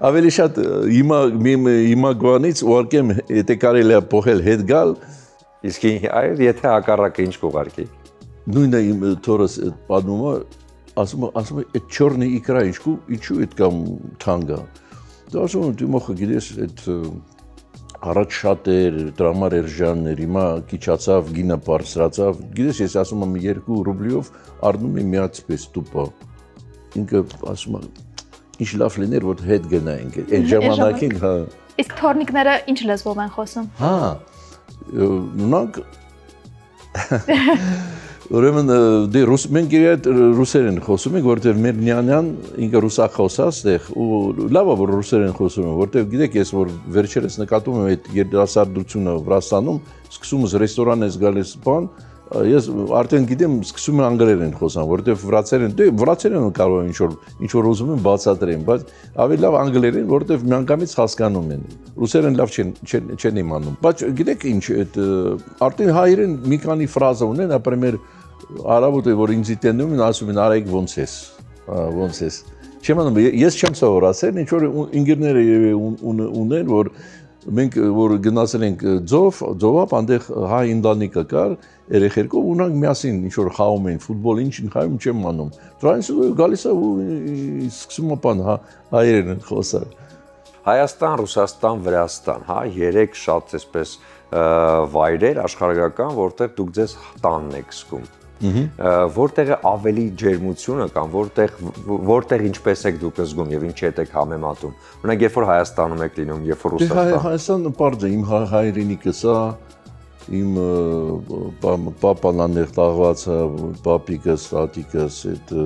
Ավելի շատ հիմա գոնից ուղարկեմ, եթե կարելի է փոխել հետ գալ, իսկ այո, եթե հակառակը ինչ կուղարկեիք։ Նույնը իմ թորս պատմում է, ասում է, այդ չորնի իկրա ինչու այդ կամ թանգա։ Դա ասում եմ, դու մոխը գիտես, այդ առաջ շատ էր, դրամար Էրժաններ, հիմա քիչացավ, գինը բարձրացավ։ Գիտես, ես ասում եմ 2 ռուբլիով առնում եմ միացպես տուպա։ Ինքը ասում է, ինչ լավ լիներ, որ հետ գնայինք։ Այդ ժամանակին, հա։ Իսկ թորնիկները ինչ լեզվով են խոսում։ Հա։ Նույնակ ուրեմն դե մենք իրար ռուսերեն խոսում ենք, որտեղ մեր նյանյան ինքը ռուսախոս է, ու լավ է որ ռուսերեն խոսում են, որտեղ գիտեք ես որ վերջերս նկատում եմ այդ երիտասարդությունը Վրաստանում, սկսում ես ռեստորան ես գալիս բան, ես արդեն գիտեմ սկսում եմ անգլերեն խոսամ, որտեղ վրացերեն կարող եմ ինչ որ ուզում եմ բացատրեմ, բայց ավելի լավ անգլերեն, որտեղ միանգամից հասկանում են։ Ռուսերեն լավ չեն իմանում։ Բայց գիտեք ինչ, այդ արդեն հայերեն մի քանի ֆրազա ունեն, например, արաբոտ է որ ինձ դիտենում են, ասում են արեք ոնց ես, ոնց ես։ Չեմ անում, ես չեմ սովորացել, ինչ որ ինգերները ունեն, որ մենք որ գնացել ենք ձովապ, այնտեղ հայ ընտանիքը կար, երեխերքով ունանք միասին ինչ որ խաղում էին, ֆուտբոլ ինչ խաղում չեմ անում։ Դրանից գալիս է ու սկսում է բան հայերեն խոսալ։ Հայաստան, Ռուսաստան, Վրաստան, հա, 3 շատ այսպես վայրեր աշխարհական, որտեղ դուք ձեզ տանն եք զգում։ Որտեղ է ավելի ջերմությունը կամ որտեղ ինչպես եք դուք զգում եւ ինչ եք համեմատում։ Օրինակ երբ որ Հայաստանում եք լինում, երբ որ Ռուսաստան։ Հայաստանը բարձ է, իմ հայրենիքս է, իմ պապան անեղ տաղված է, պապիկս, տատիկս, այդ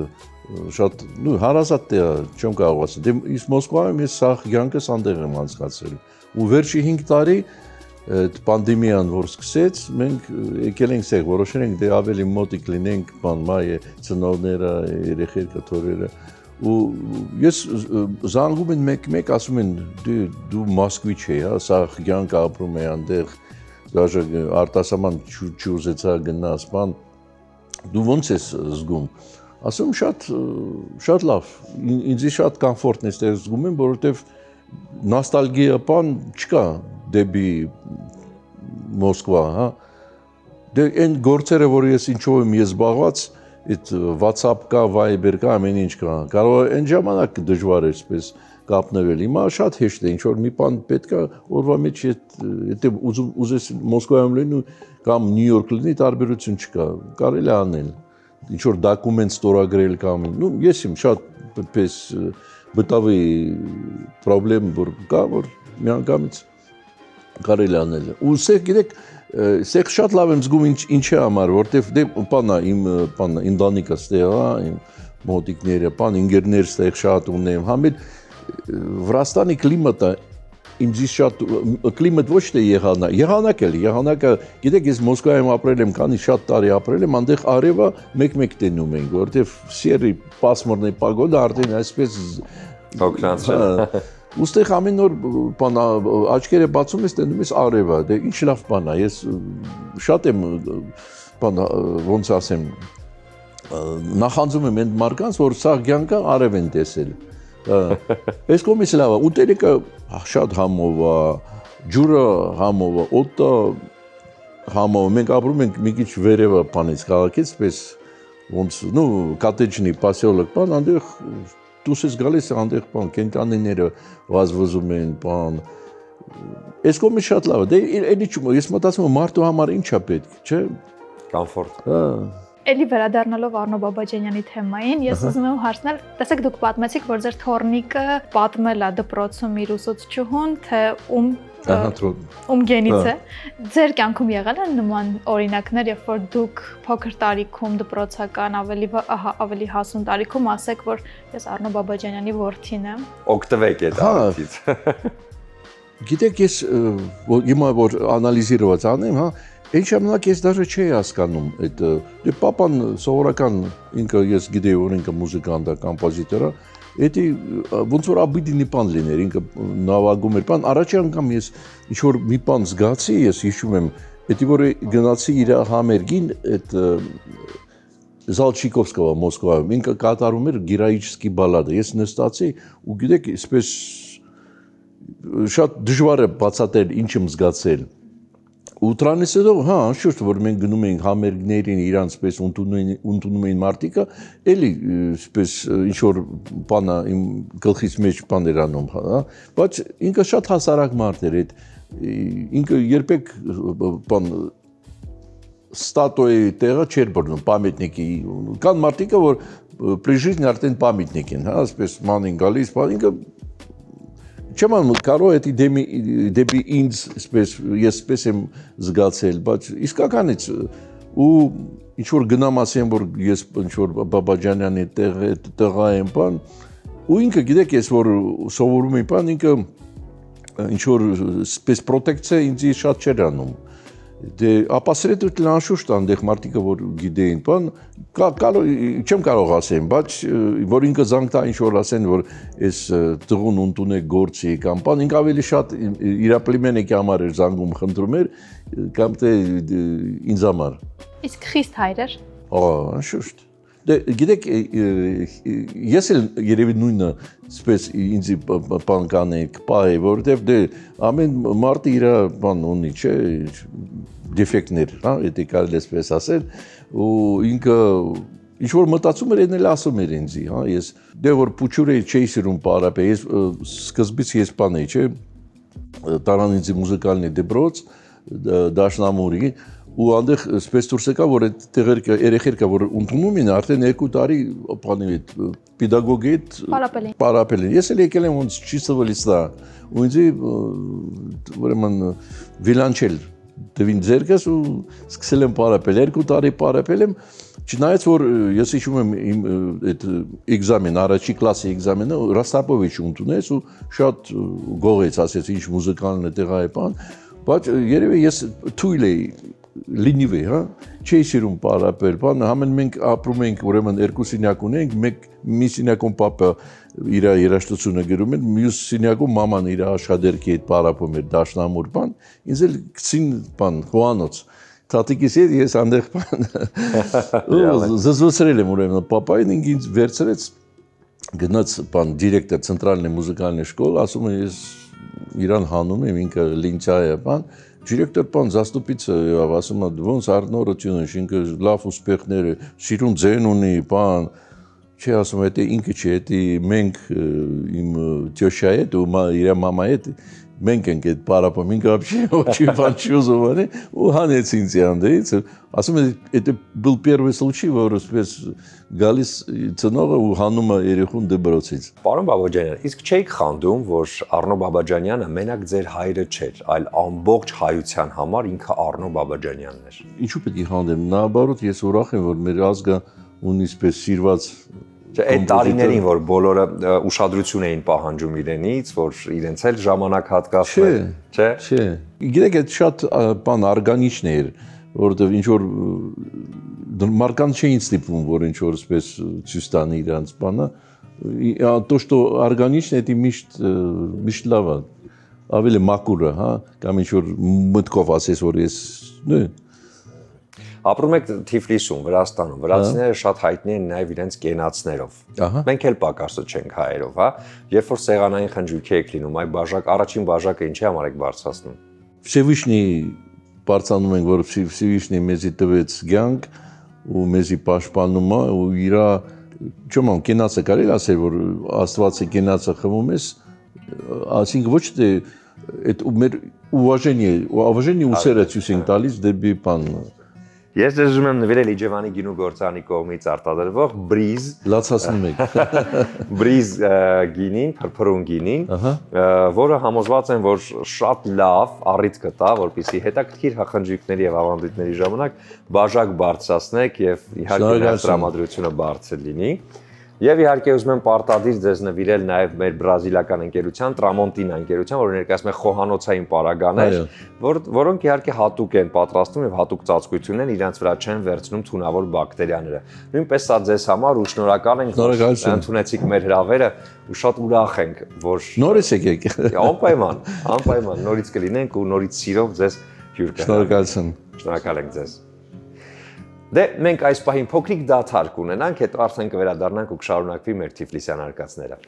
շատ հարազատ է, չեմ կարող ասել։ Դե իսկ Մոսկվայում ես սաղ կյանքս անտեղ եմ անցկացրել։ Ու վերջի 5 տարի այդ պանդեմիան որ սկսեց, մենք եկել ենք սեղ, որոշել ենք դե ավելի մոտիկ լինենք, բան մայ ծնողները, երեխերքը, թորերը։ Ու ես զանգում են մեկ ասում են դու Մոսկվիչ ես, հա, սա կյանք ապրում է այնտեղ, դաժե արտասահման չուզեցա գնաս, բան դու ոնց ես զգում։ Ասում շատ լավ, ինձ շատ կոմֆորտ է այստեղ զգում եմ, որովհետև նոստալգիա բան չկա դեպի Մոսկվա, հա։ Դե այն գործերը, որ ես ինչով եմ ես զբաղված, այդ WhatsApp կա, Viber կա, ամեն ինչ կա։ Կարող է այն ժամանակ դժվար էր այսպես կապնվել։ Հիմա շատ հեշտ է, ինչ որ մի բան պետք է օրվա մեջ եթե ուզես Մոսկվայում լինի կամ Նյու Յորք լինի, տարբերություն չկա։ Կարելի է անել։ Ինչ որ դոկումենտ ստորագրել կամ ես իմ շատ պես բտավի պրոբլեմ որ կա, որ միանգամից կարելի անել։ Ու սեք գիտեք, սեք շատ լավ եմ զգում ինչի համար, որտեվ դե բանա իմ ընտանիքս ստեղ է, իմ մոտիկները, բան ինգերներ ստեղ շատ ունեմ, համել Վրաստանի կլիմատը ինձ շատ կլիմատ ոչ թե եղանակ էլ, եղանակը գիտեք ես Մոսկվայում ապրել եմ, քանի շատ տարի ապրել եմ, այնտեղ արևը մեկ-մեկ տենում ենք, որտեվ սերի пасмурный погода արդեն այսպես օգնացել։ Ուստեղ ամեն օր բան աչքերը բացում ես տենում ես արևը, դե ինչ լավ բան է, ես շատ եմ բան ոնց ասեմ նախանձում եմ այն մարդկանց, որ սա կյանքը արև են տեսել։ Այս կողմից լավ է, ուտելիքը շատ համով է, ջուրը համով է, օդը համով է, մենք ապրում ենք մի քիչ վերևը բանից քաղաքից, պես ոնց, կոտեջնի պասյոլոկ բան, այնտեղ դուս ես գալիս այնտեղ բան կենտանիները վազվզում են, բան Այս կողմից շատ լավ է։ Դե էլի չու, ես մտածում եմ մարդու համար ինչ է պետք, չէ՞։ Կոմֆորտ։ Էլի վերադառնալով Առնո Բաբաջանյանի թեմային, ես ուզում եմ հարցնել, տեսեք դուք պատմեցիք, որ ձեր թորնիկը պատմել է դպրոցում իր ուսուցչուհուն, թե ում գենից է։ Ձեր կյանքում եղել են նման օրինակներ, երբ որ դուք փոքր տարիքում դպրոցական ավելի հասուն տարիքում ասեք, որ ես Առնո Բաբաջանյանի որդին եմ։ Օգտվեք այդ առիթից։ Գիտեք, ես հիմա որ անալիզիրված անեմ, հա, այն ժամանակ ես դաժե չէի հասկանում այդ դե պապան սովորական ինքը ես գիտեի որ ինքը մուզիկանտ է, կոմպոզիտոր է, էդի ոնց որ աբիդինի բան լիներ, ինքը նավագում էր բան, առաջի անգամ ես ինչ որ մի բան զգացի, ես հիշում եմ, էդի որ գնացի իր համերգին այդ Զալչիկովսկովա Մոսկվայում, ինքը կատարում էր Գիրայիչսկի բալադը, ես նստացի ու գիտեք, այսպես շատ դժվար է բացատրել ինչ եմ զգացել։ Ու դրանից հետո, հա, անշուշտ, որ մենք գնում էինք համերգներին, իրանց պես ընդունում էին մարդիկը, էլի պես ինչ-որ բան իմ գլխից մեջ բան էր անում, հա, բայց ինքը շատ հասարակ մարդ էր, ինքը երբեք բան ստատուի տեղը չէր բռնում, պամյատնիկի, կան մարդիկը, որ при жизни արդեն պամյատնիկ են, հա, ասպես ման են գալիս, ինքը չեմ անում, կարող է դեպի ինձ, ես պես եմ զգացել, բայց իսկականից, ու ինչ-որ գնամ ասեմ, որ ես ինչ-որ Բաբաջանյանի տեղա եմ բան, ու ինքը գիտեք ես, որ սովորում եմ բան, ինքը ինչ-որ պես պրոտեկցիա ինձ շատ չէր անում, դե ապասրետույթ լանշուշտ անդեղ մարդիկը, որ գիտեին բան, չեմ կարող ասեմ, բայց որ ինքը զանգ տա ինչ-որ ասեն, որ ես տղուն ունտունեք գործի կամ բան, ինք ավելի շատ իր պլիմենեկի համար էր զանգում խնդրում էր, կամ թե ինձ համար։ Իսկ խիստ հայր էր։ Անշուշտ։ Դե գիտեք, ես էլ երևի նույնը սպես ինձի բան կանեի, պահեի, որովհետև դե ամեն մարդը իր բան ունի, չէ, դեֆեկտներ, հա, եթե կարելի է սպես ասել, ու ինքը ինչ-որ մտածում էր, այն էլ ասում էր ինձի, հա, ես դե որ փուչուր էի չէի սիրում պարապել, ես սկզբից ես բան էի, չէ, Տարանինձի մուզիկալնի դպրոց, Դաշնամուրի, ու անդեղ սպես դուրս եկա, որ այդ երեխեր կա, որ ընդունում են, արդեն 2 տարի բանի հետ պեդագոգի հետ պարապել են։ Ես էլ եկել եմ ոնց չիսվելից դա, ու ինձի ուրեմն վիլանչել դվին ձերքս ու սկսել եմ պարապել, 2 տարի պարապել եմ, չնայած որ ես հիշում եմ իմ այդ էկզամեն, առաջի կլասի էկզամենը Ռաստապովիչ ընդունեց ու շատ գողեց, ասեց ինչ մուզիկալն է տեղա է բան, բայց երևի ես թույլ էի լինիվ է, հա, չէի սիրում պարապել, բան, համեն մենք ապրում ենք, ուրեմն 2 սենյակ ունենք, մի սենյակում պապը իր երաժշտությունը գրում էր, մյուս սենյակում մաման իր աշխատերքի հետ պարապում էր Դաշնամուր, բան, ինձ էլ գցին, բան, խոհանոց, թատիկիս հետ ես անդեղ բան, զզվսրել եմ ուրեմն, պապային ինձ վերցրեց, գնաց, բան, դիրեկտոր ցենտրալնի մուզիկալնի շկոլ, ասում է ես իրան հանում եմ, ինքը լինչա է, բան, Դիրեկտոր բան զաստուպիցը ասում է ոնց առնորություն է, ինքը լավ ուспехներ է, սիրուն ձեն ունի, բան, չի ասում է, ինքը չի, մենք իմ տյոշա հետ ու իր մամա հետ մենք ենք այդ պարապում, ինքը вообще очень բան չի ուզում անի ու հանեց ինձ անդից, ասում է, это был первый случай, որ ասես գալիս ծնողը ու հանում է երեխուն դպրոցից։ Պարոն Բաբաջանյան, իսկ չէիք խանդում, որ Առնո Բաբաջանյանը մենակ ձեր հայրը չէր, այլ ամբողջ հայության համար ինքը Առնո Բաբաջանյանն էր։ Ինչու պետք է խանդեմ, naоборот, ես ուրախ եմ, որ մեր ազգը ունի սպես սիրված Այդ տարիներին, որ բոլորը ուշադրություն էին պահանջում իրենից, որ իրենց էլ ժամանակ հատկացներ, չէ։ Չէ։ Գիտեք, այդ շատ բան արգանիչն էր, որովհետև ինչ որ մարկանց չէին ստիպում, որ ինչ որ սպես ցույց տանի իրանց բանը, то, что органично, это միշտ լավ է, ավելի մաքուր է, հա, կամ ինչ որ մտքով ասես, որ ես, Ապրում եք Թիֆլիսում, Վրաստանում, վրացիները շատ հայտնի են նաև իրենց կենացներով։ Մենք էլ պակասը չենք հայերով, հա։ Երբ որ սեղանային խնջույքի եք լինում, այ բաժակ, առաջին բաժակը ինչի համար եք բարձրացնում։ Всевышний բարձրանում ենք, որ Всевышний մեզի տվեց կյանք ու մեզի պաշտպանում է ու իր չոմ կենացը կարելի ասել, որ Աստվածի կենացը խմում ես, ասինքն ոչ թե այդ մեր уважение ուսերը ցույց ենք տալիս դեպի բան։ Ես ձեզ ուզում եմ նվիրել Իջևանի գինու գործարանի կողմից արտադրվող Breeze Լացացնում եք։ Breeze գինին, փրփրուն գինին, որը համոզված են, որ շատ լավ առիթ կտա, որպեսզի հետաքրքիր հախնջույքների եւ ավանդույթների ժամանակ բաժակ բարձրացնեք եւ իհարկե տրամադրությունը բարձր լինի։ Եվ իհարկե ուզում եմ պարտադիր ձեզ նվիրել նաև մեր բրազիլական ընկերության Tramontina ընկերության, որը ներկայացնում է խոհանոցային պարագաներ, որոնք իհարկե հատուկ են պատրաստում եւ հատուկ ծածկություն են, իրենց վրա չեն վերցնում թունավոր բակտերիաները։ Նույնպես սա ձեզ համար ու շնորհակալ ենք, որ ընդունեցիք մեր հրավերը ու շատ ուրախ ենք, որ նորից եկեք։ Անպայման նորից կլինենք ու նորից սիրով ձեզ հյուր կհանենք։ Շնորհակալություն։ Շնորհակալ ենք ձեզ։ Դե մենք այս պահին փոքրիկ դադար կունենանք, հետո արդեն կվերադառնանք ու կշարունակվի մեր Թիֆլիսյան արկածները։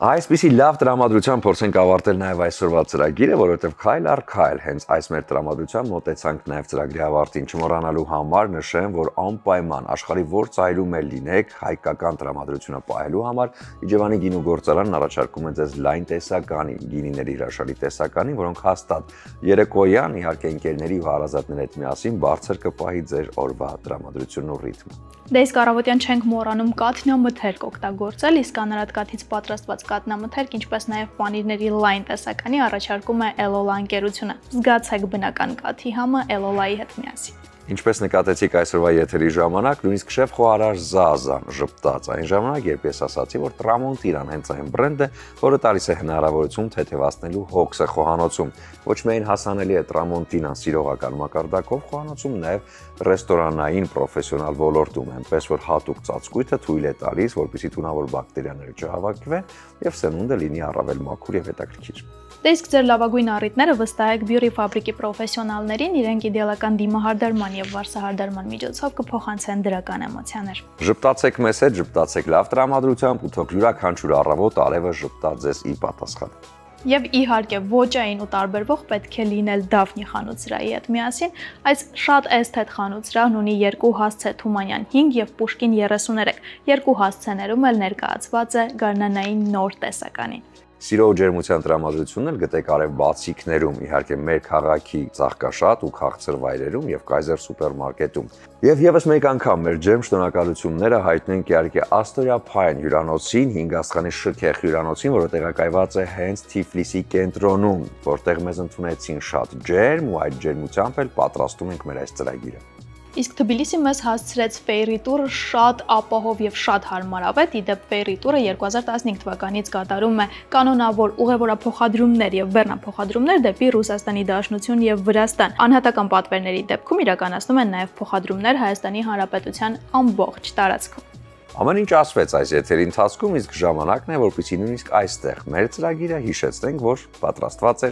Այսպիսի լավ տրամադրությամբ փորձենք ավարտել նաև այսօրվա ծրագիրը, որովհետև քայլ առ քայլ հենց այս մեր տրամադրությամբ մոտեցանք նաև ծրագրի ավարտին։ Չմոռանալու համար նշեմ, որ անպայման աշխարհի որ ծայրում էլ լինեք, հայկական տրամադրությունը պահելու համար Իջևանի գինու գործարանն առաջարկում է ձեզ լայն տեսականի, գինիների հրաշալի տեսականին, որոնք հաստատ երեկոյան իհարկե ընկերների ու հարազատների հետ միասին բարձր կպահի ձեր օրվա տրամադրությունն ու ռիթմը։ Դե իսկ առավոտյան չենք մոռանում կաթնամթերք օգտագործել, իսկ անարատ կաթից պատրաստված կաթնամթերք, ինչպես նաև պանիրների լայն տեսականի առաջարկում է Elola ընկերությունը։ Զգացեք բնական կաթի համը Elola-ի հետ միասին։ Ինչպես նկատեցիք այսօրվա եթերի ժամանակ, նույնիսկ շեֆ խոհարար Զազան ժպտաց այն ժամանակ, երբ ես ասացի, որ Tramontina-ն հենց այն բրենդը, որը տալիս է հնարավորություն թեթևացնելու հոգսը խոհանոցում։ Ոչ միայն հասանելի է Tramontina-ն սիրողական մակարդակով խոհանոցում, նաև ռեստորանային պրոֆեսիոնալ ոլորտում, այնպես որ հատուկ ծածկույթը թույլ է տալիս, որպեսզի թունավոր բակտերիաները չհավաքվեն եւ սնունդը լինի առավել մաքուր եւ հետաքրքիր։ Դե իսկ ձեր լավագույն առիթները վստահեք Beauty Fabric-ի պրոֆեսիոնալներին, իրենք իդեալական դիմահարդարման եւ վարսահարդարման միջոցով կփոխանցեն դրական էմոցիաներ։ Ժպտացեք մեզ հետ, ժպտացեք լավ տրամադրությամբ ու թող յուրաքանչյուր առավոտ արևը ժպտա ձեզ ի պատասխան։ Եվ իհարկե ոճային ու տարբերվող պետք է լինել Դավնի խանութսրահի հետ միասին, այս շատ էսթետ խանութսրահն ունի 2 հասցե Թումանյան 5 եւ Պուշկին 33, 2 հասցեներում էլ ներկայացված է գարնանային նոր տեսականին։ Սիրո ու ջերմության տրամադրությունն էլ գտեք արև բացիկներում, իհարկե մեր քաղաքի ծաղկաշատ ու քաղցր վայրերում եւ Kaiser սուպերմարկետում։ Եվ եւս մեկ անգամ մեր ջերմ շնորհակալությունները հայտնենք իհարկե Astoria Pine հյուրանոցին, 5 աստղանի շքեղ հյուրանոցին, որը տեղակայված է հենց Թիֆլիսի կենտրոնում, որտեղ մեզ ընդունեցին շատ ջերմ ու այդ ջերմությամբ էլ պատրաստում ենք մեր այս ծրագիրը։ Իսկ Թբիլիսի մեզ հասցրեց Ferry Tour-ը շատ ապահով եւ շատ հարմարավետ։ Իդեպ Ferry Tour-ը 2015 թվականից կատարում է կանոնավոր ուղևորափոխադրումներ եւ բեռնափոխադրումներ դեպի Ռուսաստանի Դաշնություն եւ Վրաստան։ Անհատական պատվերների դեպքում իրականացնում են նաեւ փոխադրումներ Հայաստանի Հանրապետության ամբողջ տարածքում։ Ամեն ինչ ասվեց այս եթերի ընթացքում, իսկ ժամանակն է, որպեսզի նույնիսկ այստեղ մեր ծրագիրը հիշեցնենք, որ պատրաստված է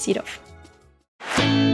սիրով։